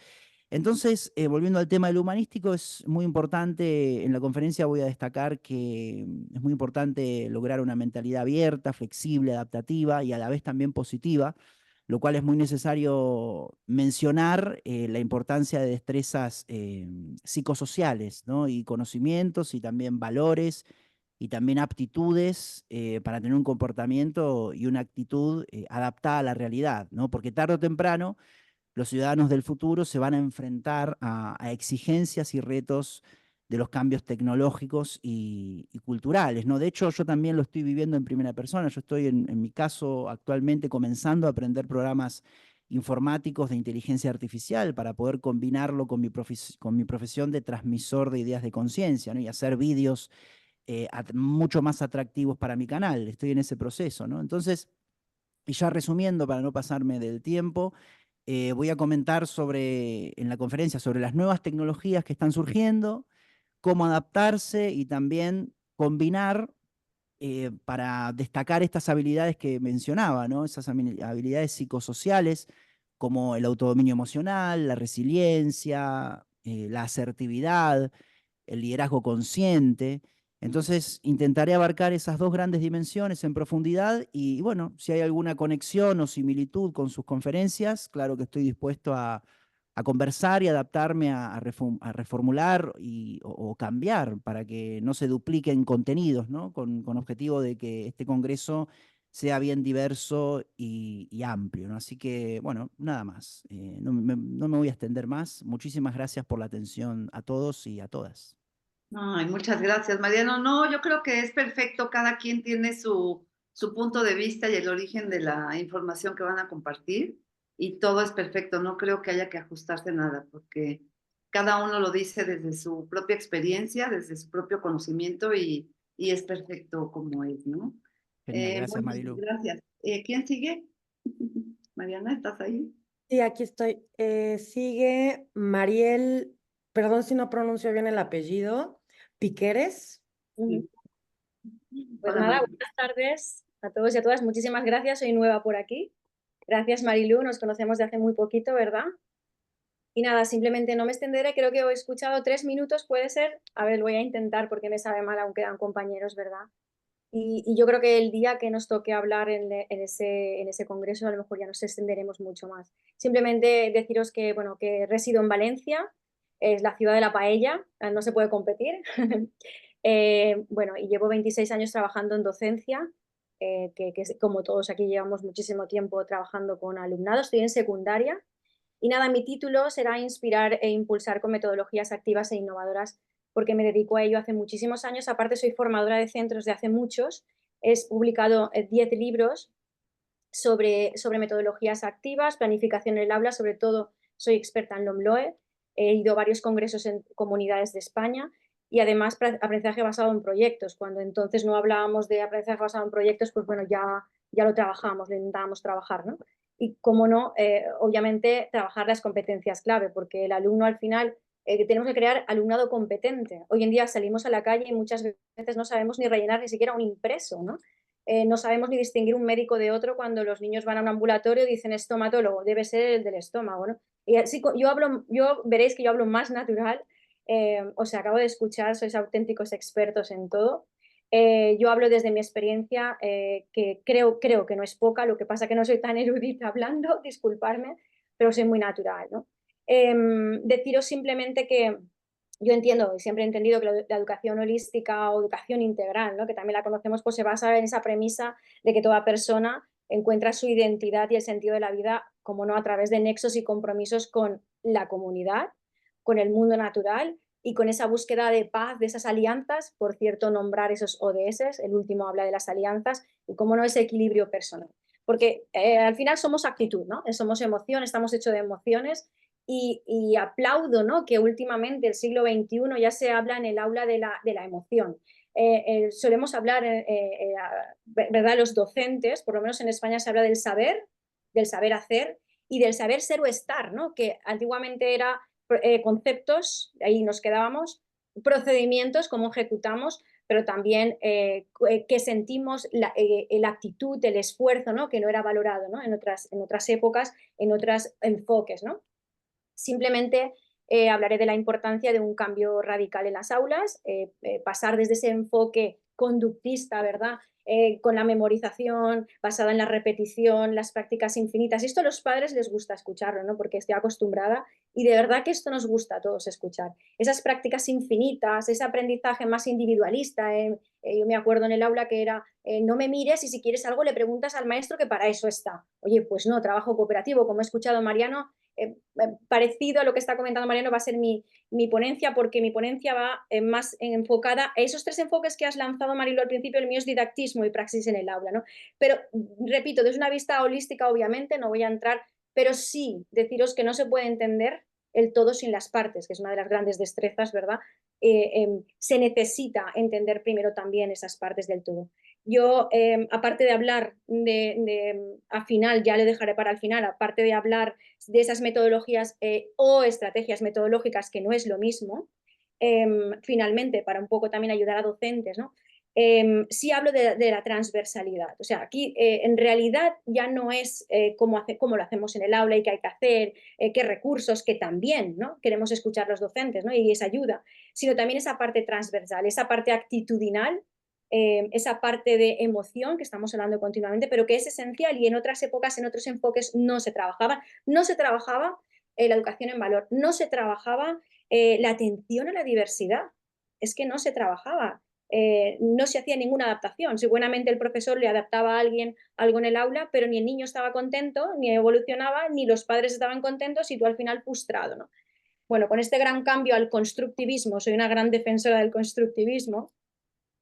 Entonces, volviendo al tema del humanístico, es muy importante, en la conferencia voy a destacar que es muy importante lograr una mentalidad abierta, flexible, adaptativa y a la vez también positiva, lo cual es muy necesario mencionar la importancia de destrezas psicosociales, ¿no? Y conocimientos y también valores y también aptitudes para tener un comportamiento y una actitud adaptada a la realidad, ¿no? Porque tarde o temprano los ciudadanos del futuro se van a enfrentar a exigencias y retos de los cambios tecnológicos y culturales, ¿no? De hecho, yo también lo estoy viviendo en primera persona. Yo estoy, en mi caso, actualmente comenzando a aprender programas informáticos de inteligencia artificial para poder combinarlo con mi profesión de transmisor de ideas de conciencia, ¿no? Y hacer vídeos mucho más atractivos para mi canal. Estoy en ese proceso, ¿no? Entonces, y ya resumiendo, para no pasarme del tiempo, voy a comentar en la conferencia sobre las nuevas tecnologías que están surgiendo, cómo adaptarse y también combinar para destacar estas habilidades que mencionaba, ¿no? Esas habilidades psicosociales como el autodominio emocional, la resiliencia, la asertividad, el liderazgo consciente. Entonces, intentaré abarcar esas dos grandes dimensiones en profundidad y, bueno, si hay alguna conexión o similitud con sus conferencias, claro que estoy dispuesto a conversar y adaptarme a reformular o cambiar para que no se dupliquen contenidos, ¿no? Con objetivo de que este congreso sea bien diverso y amplio, ¿no? Así que, bueno, nada más. No me voy a extender más. Muchísimas gracias por la atención a todos y a todas. Ay, muchas gracias, Mariano. No, yo creo que es perfecto. Cada quien tiene su punto de vista y el origen de la información que van a compartir y todo es perfecto. No creo que haya que ajustarse nada porque cada uno lo dice desde su propia experiencia, desde su propio conocimiento y es perfecto como es, ¿no? Genial, gracias, Bueno, Marilu. gracias. ¿Quién sigue? Mariana, ¿estás ahí? Sí, aquí estoy. Sigue Mariel, perdón si no pronuncio bien el apellido, Piqueres. Ujú. Pues Hola, nada, Mariana. buenas tardes a todos y a todas. Muchísimas gracias. Soy nueva por aquí. Gracias, Marilu. Nos conocemos de hace muy poquito, ¿verdad? Y nada, simplemente no me extenderé. Creo que he escuchado 3 minutos, ¿puede ser? A ver, lo voy a intentar porque me sabe mal, aunque quedan compañeros, ¿verdad? Y yo creo que el día que nos toque hablar en ese congreso, a lo mejor ya nos extenderemos mucho más. Simplemente deciros que, bueno, que resido en Valencia, es la ciudad de la paella, no se puede competir. Bueno, y llevo 26 años trabajando en docencia, como todos aquí llevamos muchísimo tiempo trabajando con alumnado, estoy en secundaria. Y nada, mi título será Inspirar e impulsar con metodologías activas e innovadoras, porque me dedico a ello hace muchísimos años. Aparte, soy formadora de centros de hace muchos. He publicado 10 libros sobre metodologías activas, planificación en el aula, sobre todo soy experta en LOMLOE. He ido a varios congresos en comunidades de España y además aprendizaje basado en proyectos. Cuando entonces no hablábamos de aprendizaje basado en proyectos, pues bueno, ya lo trabajábamos, lo intentábamos trabajar, ¿no? Y cómo no, obviamente trabajar las competencias clave, porque el alumno al final, tenemos que crear alumnado competente. Hoy en día salimos a la calle y muchas veces no sabemos ni rellenar ni siquiera un impreso, ¿no? No sabemos ni distinguir un médico de otro cuando los niños van a un ambulatorio y dicen estomatólogo, debe ser el del estómago, ¿no? Y así veréis que yo hablo más natural, os acabo de escuchar, sois auténticos expertos en todo. Yo hablo desde mi experiencia, que creo que no es poca, lo que pasa que no soy tan erudita hablando, disculparme, pero soy muy natural, ¿no? Deciros simplemente que yo entiendo y siempre he entendido que la educación holística o educación integral, ¿no? Que también la conocemos, pues se basa en esa premisa de que toda persona encuentra su identidad y el sentido de la vida, como no, a través de nexos y compromisos con la comunidad, con el mundo natural y con esa búsqueda de paz, de esas alianzas, por cierto, nombrar esos ODS, el último habla de las alianzas, y cómo no, ese equilibrio personal. Porque al final somos actitud, ¿no? Somos emoción, estamos hechos de emociones, y aplaudo, ¿no?, que últimamente, el siglo XXI, ya se habla en el aula de la emoción. Solemos hablar, ¿verdad?, los docentes, por lo menos en España se habla del saber hacer y del saber ser o estar, ¿no?, que antiguamente era conceptos, ahí nos quedábamos, procedimientos, cómo ejecutamos, pero también que sentimos la actitud, el esfuerzo, ¿no?, que no era valorado, ¿no?, en otras épocas, en otros enfoques, ¿no? Simplemente hablaré de la importancia de un cambio radical en las aulas, pasar desde ese enfoque conductista, ¿verdad?, con la memorización, basada en la repetición, las prácticas infinitas. Y esto a los padres les gusta escucharlo, ¿no?, porque estoy acostumbrada, y de verdad que esto nos gusta a todos escuchar. Esas prácticas infinitas, ese aprendizaje más individualista. Yo me acuerdo en el aula que era, no me mires y si quieres algo le preguntas al maestro, que para eso está. Oye, pues no, trabajo cooperativo, como he escuchado Mariano, parecido a lo que está comentando Mariano va a ser mi ponencia, porque mi ponencia va más enfocada a esos tres enfoques que has lanzado, Marilo, al principio. El mío es didactismo y praxis en el aula, ¿no? Pero, repito, desde una vista holística, obviamente, no voy a entrar, pero sí deciros que no se puede entender el todo sin las partes, que es una de las grandes destrezas, ¿verdad? Se necesita entender primero también esas partes del todo. Yo, aparte de hablar al final, ya le dejaré para el final, aparte de hablar de esas metodologías o estrategias metodológicas, que no es lo mismo, finalmente, para un poco también ayudar a docentes, ¿no? Sí hablo de la transversalidad. O sea, aquí en realidad ya no es cómo lo hacemos en el aula y qué hay que hacer, qué recursos, que también, ¿no?, queremos escuchar los docentes, ¿no?, y esa ayuda, sino también esa parte transversal, esa parte actitudinal, esa parte de emoción que estamos hablando continuamente, pero que es esencial, y en otras épocas, en otros enfoques no se trabajaba. No se trabajaba la educación en valor, no se trabajaba la atención a la diversidad, es que no se trabajaba, no se hacía ninguna adaptación. Seguramente el profesor le adaptaba a alguien algo en el aula, pero ni el niño estaba contento, ni evolucionaba, ni los padres estaban contentos, y tú al final frustrado, ¿no? Bueno, con este gran cambio al constructivismo, soy una gran defensora del constructivismo.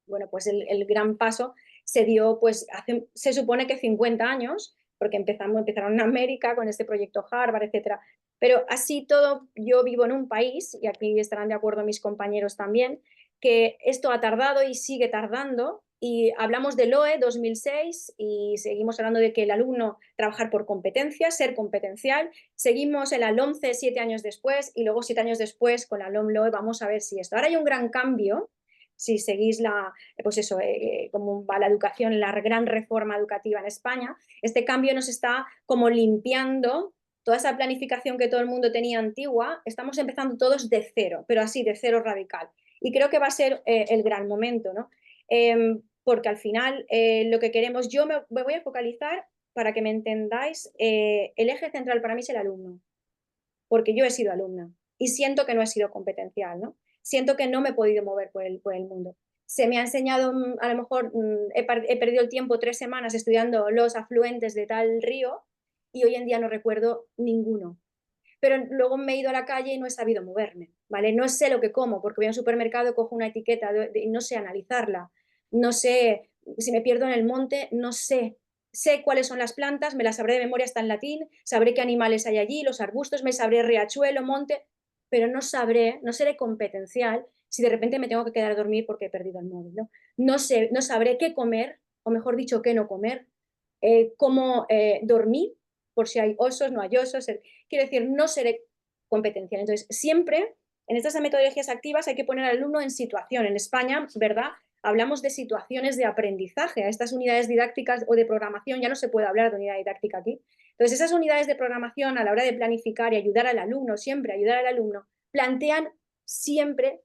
Bueno, pues el gran paso se dio, pues se supone que 50 años, porque empezaron en América con este proyecto Harvard, etcétera. Pero así todo, yo vivo en un país, y aquí estarán de acuerdo mis compañeros también, que esto ha tardado y sigue tardando, y hablamos del OE 2006 y seguimos hablando de que el alumno trabajar por competencias, ser competencial. Seguimos en la LOMCE 7 años después, y luego 7 años después con la LOMLOE. Vamos a ver si esto. Ahora hay un gran cambio, si seguís pues eso, cómo va la educación, la gran reforma educativa en España. Este cambio nos está como limpiando toda esa planificación que todo el mundo tenía antigua. Estamos empezando todos de cero, pero así, de cero radical. Y creo que va a ser el gran momento, ¿no? Porque al final lo que queremos, yo me voy a focalizar, para que me entendáis, el eje central para mí es el alumno, porque yo he sido alumna y siento que no he sido competencial, ¿no? Siento que no me he podido mover por el mundo. Se me ha enseñado, a lo mejor he perdido el tiempo 3 semanas estudiando los afluentes de tal río, y hoy en día no recuerdo ninguno. Pero luego me he ido a la calle y no he sabido moverme, ¿vale? No sé lo que como, porque voy a un supermercado, cojo una etiqueta y no sé analizarla. No sé, si me pierdo en el monte, no sé. Sé cuáles son las plantas, me las sabré de memoria hasta en latín, sabré qué animales hay allí, los arbustos, me sabré riachuelo, monte, pero no seré competencial si de repente me tengo que quedar a dormir porque he perdido el móvil, ¿no? No sé, no sabré qué comer, o mejor dicho, qué no comer, cómo dormir, por si hay osos, no hay osos. Quiero decir, no seré competencial. Entonces, siempre en estas metodologías activas hay que poner al alumno en situación. En España, ¿verdad? Hablamos de situaciones de aprendizaje. A estas unidades didácticas o de programación ya no se puede hablar de unidad didáctica aquí. Entonces, esas unidades de programación a la hora de planificar y ayudar al alumno, siempre ayudar al alumno, plantean siempre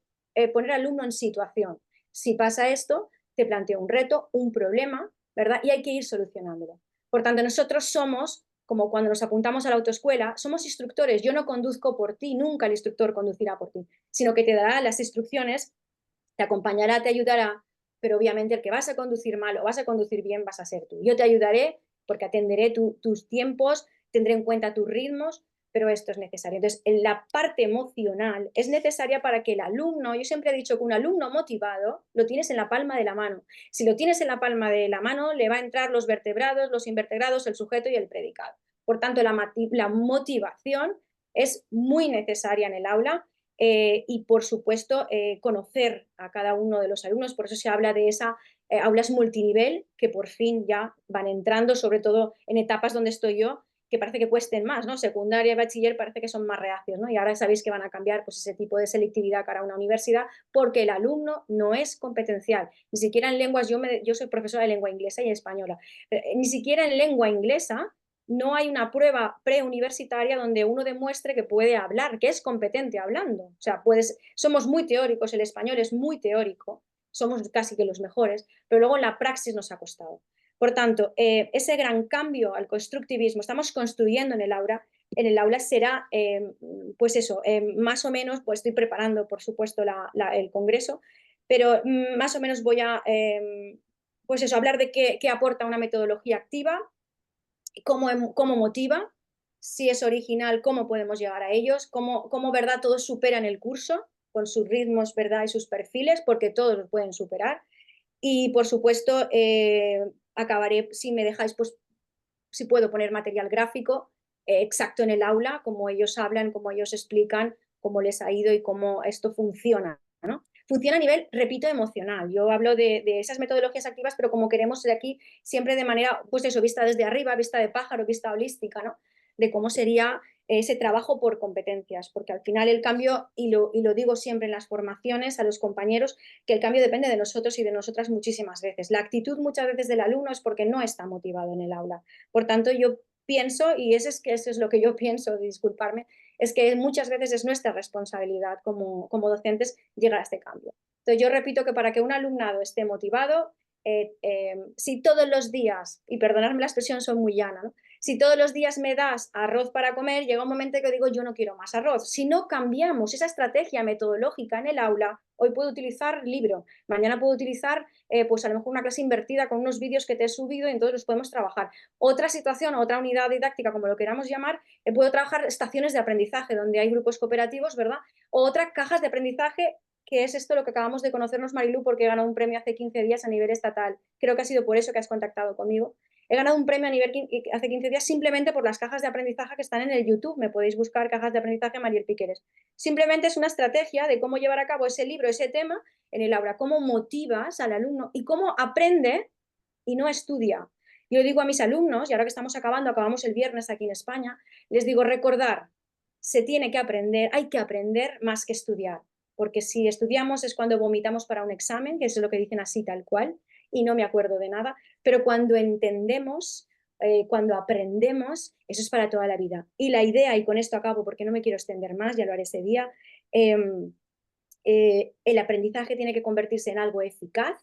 poner al alumno en situación. Si pasa esto, te planteo un reto, un problema, ¿verdad? Y hay que ir solucionándolo. Por tanto, nosotros somos, como cuando nos apuntamos a la autoescuela, somos instructores. Yo no conduzco por ti, nunca el instructor conducirá por ti, sino que te dará las instrucciones, te acompañará, te ayudará, pero obviamente el que vas a conducir mal o vas a conducir bien vas a ser tú. Yo te ayudaré porque atenderé tus tiempos, tendré en cuenta tus ritmos, pero esto es necesario. Entonces, la parte emocional es necesaria para que el alumno, yo siempre he dicho que un alumno motivado lo tienes en la palma de la mano. Si lo tienes en la palma de la mano, le va a entrar los vertebrados, los invertebrados, el sujeto y el predicado. Por tanto, la motivación es muy necesaria en el aula. Y por supuesto conocer a cada uno de los alumnos, por eso se habla de esas aulas multinivel que por fin ya van entrando, sobre todo en etapas donde estoy yo, que parece que cuesten más, ¿no? Secundaria y bachiller parece que son más reacios, ¿no? Y ahora sabéis que van a cambiar pues ese tipo de selectividad cara a una universidad porque el alumno no es competencial, ni siquiera en lenguas, yo soy profesora de lengua inglesa y española, ni siquiera en lengua inglesa no hay una prueba preuniversitaria donde uno demuestre que puede hablar, que es competente hablando. O sea, somos muy teóricos, el español es muy teórico, somos casi que los mejores, pero luego la praxis nos ha costado. Por tanto, ese gran cambio al constructivismo, estamos construyendo en el aula será, pues eso, más o menos, pues estoy preparando, por supuesto, el congreso, pero más o menos voy a, pues eso, hablar de qué aporta una metodología activa, cómo motiva, si es original, cómo podemos llegar a ellos, cómo verdad, todos superan el curso con sus ritmos, verdad, y sus perfiles, porque todos lo pueden superar. Y por supuesto, acabaré, si me dejáis, pues si puedo poner material gráfico exacto en el aula, cómo ellos hablan, cómo ellos explican, cómo les ha ido y cómo esto funciona, ¿no? Funciona a nivel, repito, emocional. Yo hablo de esas metodologías activas, pero como queremos de aquí, siempre de manera, pues eso, vista desde arriba, vista de pájaro, vista holística, ¿no? De cómo sería ese trabajo por competencias, porque al final el cambio, y lo digo siempre en las formaciones a los compañeros, que el cambio depende de nosotros y de nosotras muchísimas veces. La actitud muchas veces del alumno es porque no está motivado en el aula. Por tanto, yo pienso, y eso es lo que yo pienso, disculparme, es que muchas veces es nuestra responsabilidad como docentes llegar a este cambio. Entonces yo repito que para que un alumnado esté motivado, si todos los días, y perdonadme la expresión, soy muy llana, ¿no? Si todos los días me das arroz para comer, llega un momento que digo, yo no quiero más arroz. Si no cambiamos esa estrategia metodológica en el aula, hoy puedo utilizar libro, mañana puedo utilizar, pues a lo mejor una clase invertida con unos vídeos que te he subido y entonces los podemos trabajar. Otra situación, otra unidad didáctica, como lo queramos llamar, puedo trabajar estaciones de aprendizaje, donde hay grupos cooperativos, ¿verdad? O otras cajas de aprendizaje, que es esto lo que acabamos de conocernos, Marilu, porque he ganado un premio hace 15 días a nivel estatal. Creo que ha sido por eso que has contactado conmigo. He ganado un premio a nivel hace 15 días simplemente por las cajas de aprendizaje que están en el YouTube. Me podéis buscar cajas de aprendizaje Mariel Piqueres. Simplemente es una estrategia de cómo llevar a cabo ese libro, ese tema en el aula, cómo motivas al alumno y cómo aprende y no estudia. Yo digo a mis alumnos, y ahora que estamos acabamos el viernes aquí en España, les digo, recordar, se tiene que aprender, hay que aprender más que estudiar, porque si estudiamos es cuando vomitamos para un examen, que es lo que dicen así tal cual, y no me acuerdo de nada, pero cuando entendemos, cuando aprendemos, eso es para toda la vida. Y la idea, y con esto acabo porque no me quiero extender más, ya lo haré ese día, el aprendizaje tiene que convertirse en algo eficaz,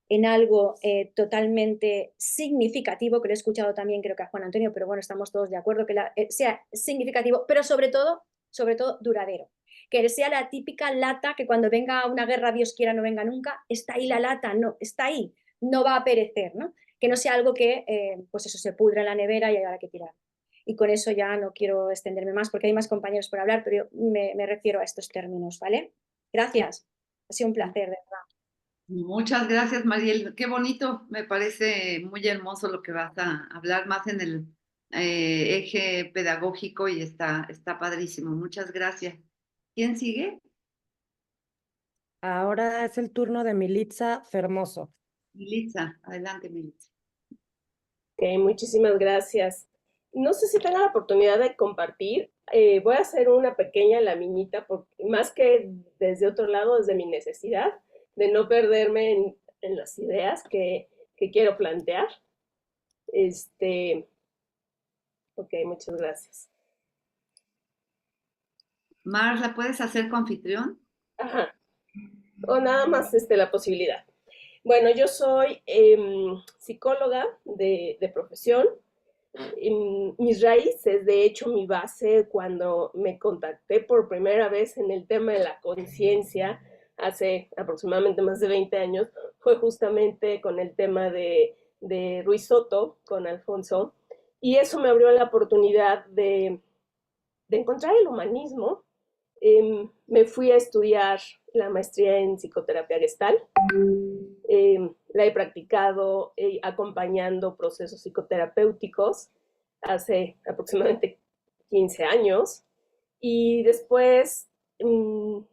en algo totalmente significativo, que lo he escuchado también creo que a Juan Antonio, pero bueno, estamos todos de acuerdo, que sea significativo, pero sobre todo duradero. Que sea la típica lata que cuando venga una guerra, Dios quiera no venga nunca, está ahí la lata, no, está ahí, no va a perecer, ¿no? Que no sea algo que, pues eso, se pudra en la nevera y ahora que tirar. Y con eso ya no quiero extenderme más porque hay más compañeros por hablar, pero yo me refiero a estos términos, ¿vale? Gracias, ha sido un placer, de verdad. Muchas gracias, Mariel. Qué bonito, me parece muy hermoso lo que vas a hablar más en el eje pedagógico y está padrísimo. Muchas gracias. ¿Quién sigue? Ahora es el turno de Militza Fermoso. Militza, adelante, Militza. Ok, muchísimas gracias. No sé si tenga la oportunidad de compartir. Voy a hacer una pequeña laminita, porque, más que desde otro lado, desde mi necesidad de no perderme en las ideas que quiero plantear. Ok, muchas gracias. Mars, ¿la puedes hacer confitrión? Ajá. O nada más la posibilidad. Bueno, yo soy psicóloga de profesión. Mis raíces, de hecho, mi base cuando me contacté por primera vez en el tema de la conciencia, hace aproximadamente más de 20 años, fue justamente con el tema de Ruiz Soto, con Alfonso, y eso me abrió la oportunidad de encontrar el humanismo. Me fui a estudiar la maestría en psicoterapia gestal. La he practicado acompañando procesos psicoterapéuticos hace aproximadamente 15 años. Y después el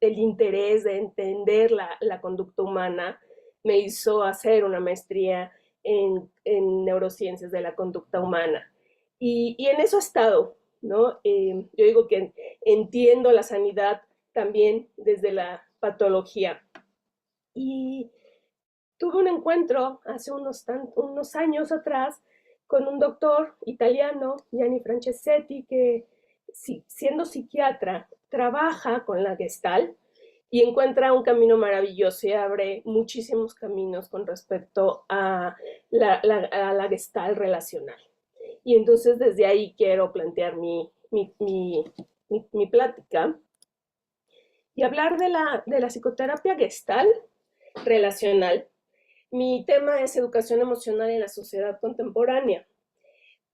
interés de entender la conducta humana me hizo hacer una maestría en neurociencias de la conducta humana. Y en eso he estado, ¿no? Yo digo que entiendo la sanidad también desde la patología. Y tuve un encuentro hace unos años atrás con un doctor italiano, Gianni Franceschetti, que siendo psiquiatra trabaja con la Gestalt y encuentra un camino maravilloso y abre muchísimos caminos con respecto a la Gestalt relacional. Y entonces desde ahí quiero plantear mi plática y hablar de la psicoterapia Gestalt relacional. Mi tema es educación emocional en la sociedad contemporánea.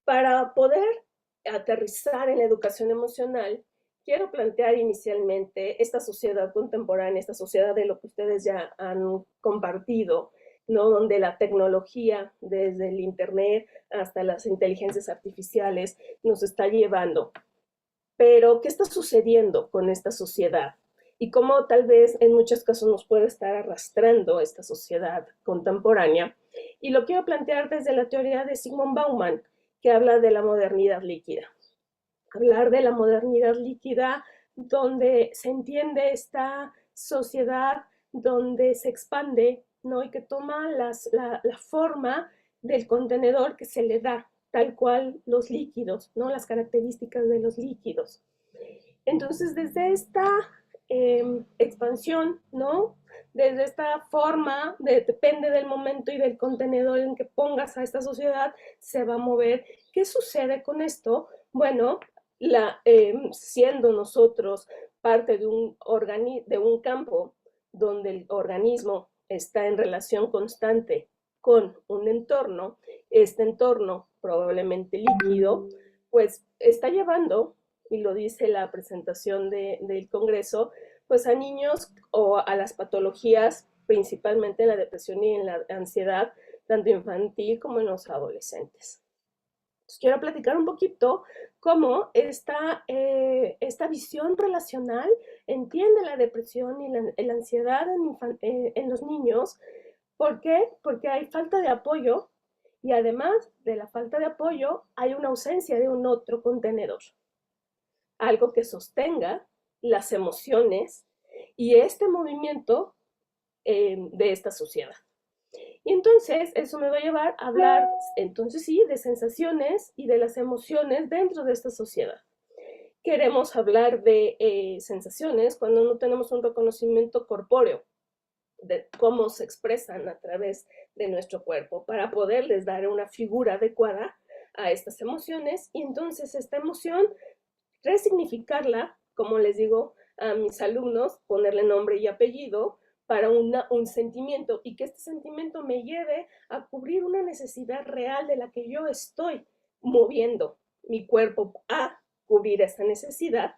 Para poder aterrizar en la educación emocional, quiero plantear inicialmente esta sociedad contemporánea, esta sociedad de lo que ustedes ya han compartido, ¿no? Donde la tecnología, desde el Internet hasta las inteligencias artificiales, nos está llevando. Pero, ¿qué está sucediendo con esta sociedad? Y cómo tal vez en muchos casos nos puede estar arrastrando esta sociedad contemporánea. Y lo quiero plantear desde la teoría de Zygmunt Bauman, que habla de la modernidad líquida. Hablar de la modernidad líquida donde se entiende esta sociedad, donde se expande, ¿no? Y que toma la forma del contenedor que se le da, tal cual los líquidos, ¿no? Las características de los líquidos. Entonces, desde esta expansión, ¿no? Desde esta forma, depende del momento y del contenedor en que pongas a esta sociedad, se va a mover. ¿Qué sucede con esto? Bueno, siendo nosotros parte de un campo donde el organismo está en relación constante con un entorno, este entorno probablemente líquido, pues está llevando, y lo dice la presentación del Congreso, pues a niños o a las patologías, principalmente en la depresión y en la ansiedad, tanto infantil como en los adolescentes. Entonces, quiero platicar un poquito cómo esta visión relacional entiende la depresión y la ansiedad en los niños. ¿Por qué? Porque hay falta de apoyo y además de la falta de apoyo hay una ausencia de un otro contenedor. Algo que sostenga las emociones y este movimiento de esta sociedad. Y entonces eso me va a llevar a hablar, entonces sí, de sensaciones y de las emociones dentro de esta sociedad. Queremos hablar de sensaciones cuando no tenemos un reconocimiento corpóreo de cómo se expresan a través de nuestro cuerpo para poderles dar una figura adecuada a estas emociones y entonces esta emoción resignificarla, como les digo a mis alumnos, ponerle nombre y apellido para un sentimiento y que este sentimiento me lleve a cubrir una necesidad real de la que yo estoy moviendo mi cuerpo a cubrir esta necesidad.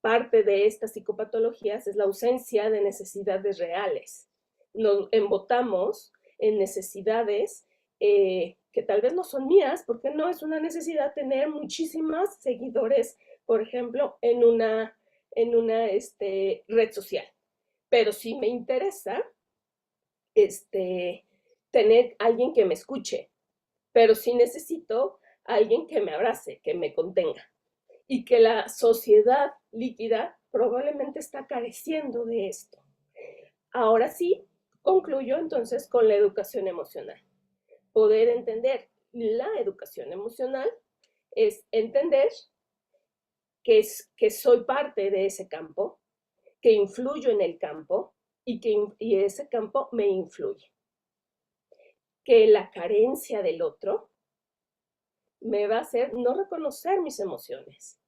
Parte de estas psicopatologías es la ausencia de necesidades reales. Nos embotamos en necesidades que tal vez no son mías, porque no es una necesidad tener muchísimos seguidores, por ejemplo, en una en una red social. Pero sí me interesa tener alguien que me escuche, pero sí necesito alguien que me abrace, que me contenga. Y que la sociedad líquida probablemente está careciendo de esto. Ahora sí, concluyo entonces con la educación emocional. Poder entender la educación emocional es entender que soy parte de ese campo, que influyo en el campo y ese campo me influye. Que la carencia del otro me va a hacer no reconocer mis emociones.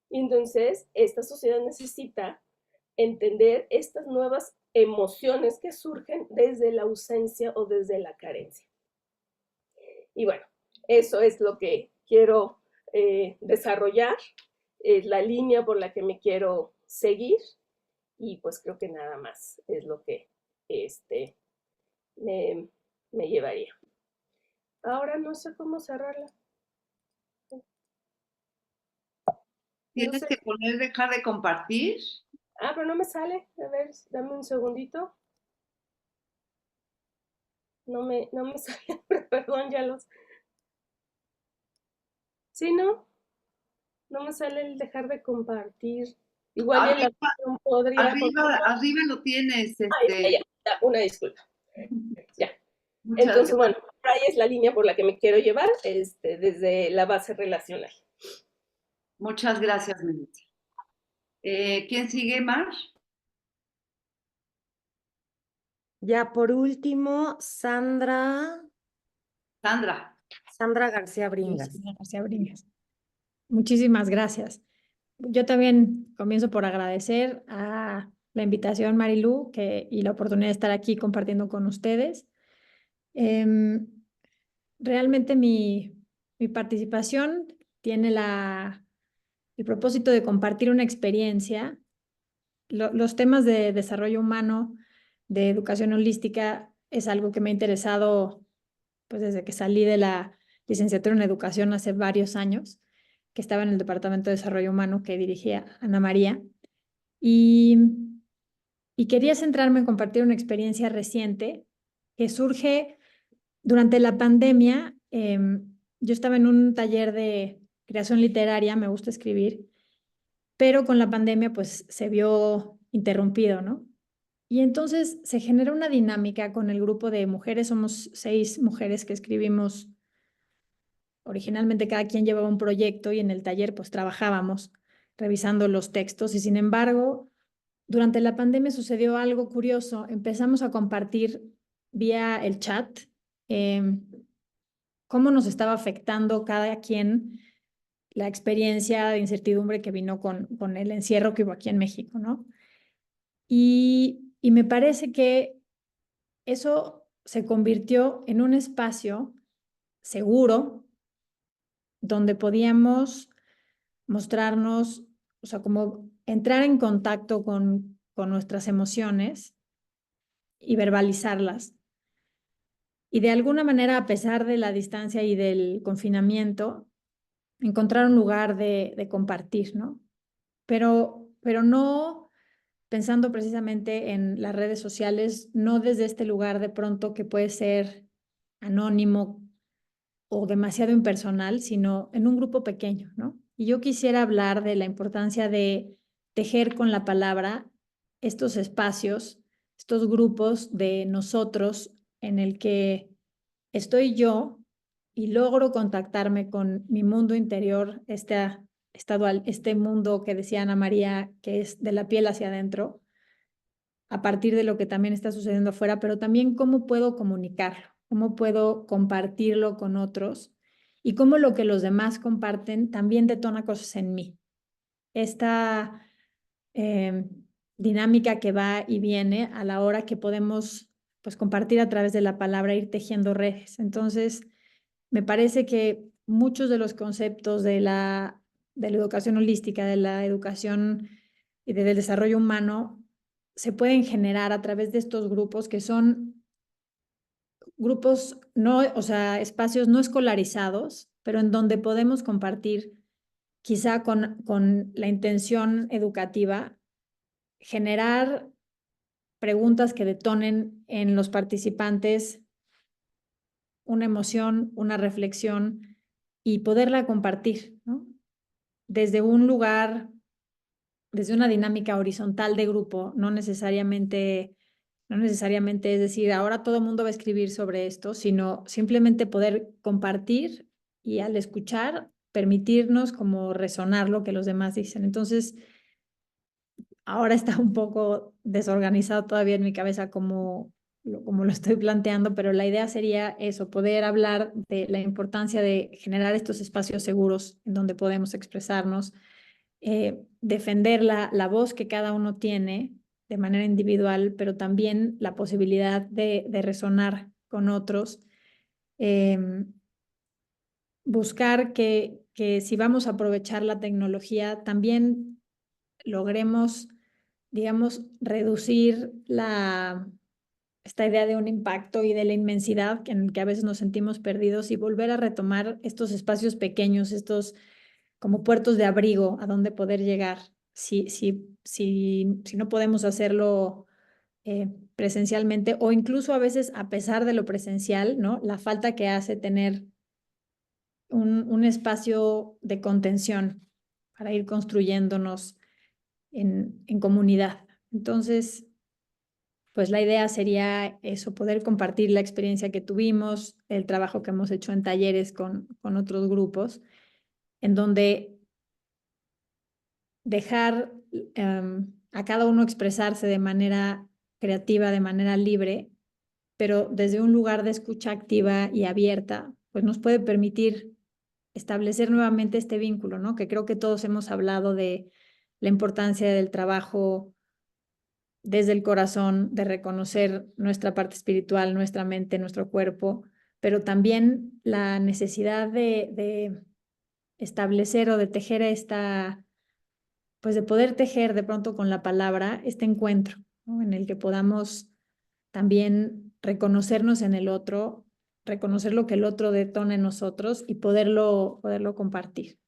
Y entonces esta sociedad necesita entender estas nuevas emociones que surgen desde la ausencia o desde la carencia. Y bueno, eso es lo que quiero desarrollar, es la línea por la que me quiero seguir y pues creo que nada más es lo que me llevaría. Ahora no sé cómo cerrarla. Tienes que poner dejar de compartir. Ah, pero no me sale. A ver, dame un segundito. No me sale, perdón, ya los... ¿Sí, no? No me sale el dejar de compartir. Igual Arriba, la podría... arriba lo tienes. Ya, una disculpa. Ya. Muchas Entonces, bueno, ahí es la línea por la que me quiero llevar desde la base relacional. Muchas gracias, Melissa. ¿Quién sigue, Mar? Ya por último, Sandra García Bringas. García Bringas. Muchísimas gracias. Yo también comienzo por agradecer a la invitación, Marilú, y la oportunidad de estar aquí compartiendo con ustedes. Realmente mi participación tiene el propósito de compartir una experiencia. Los temas de desarrollo humano, de educación holística, es algo que me ha interesado pues desde que salí de la licenciatura en educación hace varios años, que estaba en el Departamento de Desarrollo Humano que dirigía Ana María. Y quería centrarme en compartir una experiencia reciente que surge durante la pandemia. Yo estaba en un taller de creación literaria, me gusta escribir, pero con la pandemia pues se vio interrumpido, ¿no? Y entonces se genera una dinámica con el grupo de mujeres, somos 6 mujeres que escribimos. Originalmente cada quien llevaba un proyecto y en el taller pues trabajábamos revisando los textos y sin embargo durante la pandemia sucedió algo curioso. Empezamos a compartir vía el chat cómo nos estaba afectando cada quien la experiencia de incertidumbre que vino con el encierro que hubo aquí en México, ¿no? Y me parece que eso se convirtió en un espacio seguro donde podíamos mostrarnos, o sea, como entrar en contacto con nuestras emociones y verbalizarlas. Y de alguna manera, a pesar de la distancia y del confinamiento, encontrar un lugar de compartir, ¿no? Pero no pensando precisamente en las redes sociales, no desde este lugar de pronto que puede ser anónimo o demasiado impersonal, sino en un grupo pequeño, ¿no? Y yo quisiera hablar de la importancia de tejer con la palabra estos espacios, estos grupos de nosotros en el que estoy yo y logro contactarme con mi mundo interior, este mundo que decía Ana María, que es de la piel hacia adentro, a partir de lo que también está sucediendo afuera, pero también cómo puedo comunicarlo, cómo puedo compartirlo con otros y cómo lo que los demás comparten también detona cosas en mí. Esta dinámica que va y viene a la hora que podemos pues compartir a través de la palabra, ir tejiendo redes. Entonces, me parece que muchos de los conceptos de la educación holística, de la educación y del desarrollo humano se pueden generar a través de estos grupos que son grupos, no, o sea, espacios no escolarizados, pero en donde podemos compartir quizá con la intención educativa, generar preguntas que detonen en los participantes una emoción, una reflexión y poderla compartir, ¿no? Desde un lugar, desde una dinámica horizontal de grupo, no necesariamente es decir, ahora todo el mundo va a escribir sobre esto, sino simplemente poder compartir y al escuchar permitirnos como resonar lo que los demás dicen. Entonces, ahora está un poco desorganizado todavía en mi cabeza como lo estoy planteando, pero la idea sería eso, poder hablar de la importancia de generar estos espacios seguros en donde podemos expresarnos, defender la voz que cada uno tiene de manera individual, pero también la posibilidad de resonar con otros. Buscar que si vamos a aprovechar la tecnología, también logremos, digamos, reducir esta idea de un impacto y de la inmensidad en el que a veces nos sentimos perdidos y volver a retomar estos espacios pequeños, estos como puertos de abrigo a donde poder llegar. Si no podemos hacerlo presencialmente o incluso a veces a pesar de lo presencial, ¿no? La falta que hace tener un espacio de contención para ir construyéndonos en comunidad. Entonces, pues la idea sería eso, poder compartir la experiencia que tuvimos, el trabajo que hemos hecho en talleres con otros grupos, en donde dejar a cada uno expresarse de manera creativa, de manera libre, pero desde un lugar de escucha activa y abierta, pues nos puede permitir establecer nuevamente este vínculo, ¿no? Que creo que todos hemos hablado de la importancia del trabajo desde el corazón, de reconocer nuestra parte espiritual, nuestra mente, nuestro cuerpo, pero también la necesidad de establecer o de tejer pues de poder tejer de pronto con la palabra este encuentro, ¿no? En el que podamos también reconocernos en el otro, reconocer lo que el otro detona en nosotros y poderlo compartir.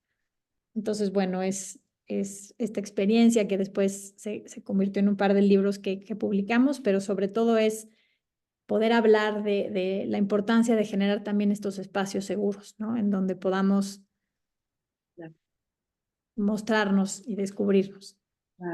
Entonces, bueno, es esta experiencia que después se convirtió en un par de libros que publicamos, pero sobre todo es poder hablar de la importancia de generar también estos espacios seguros, ¿no? En donde podamos mostrarnos y descubrirnos.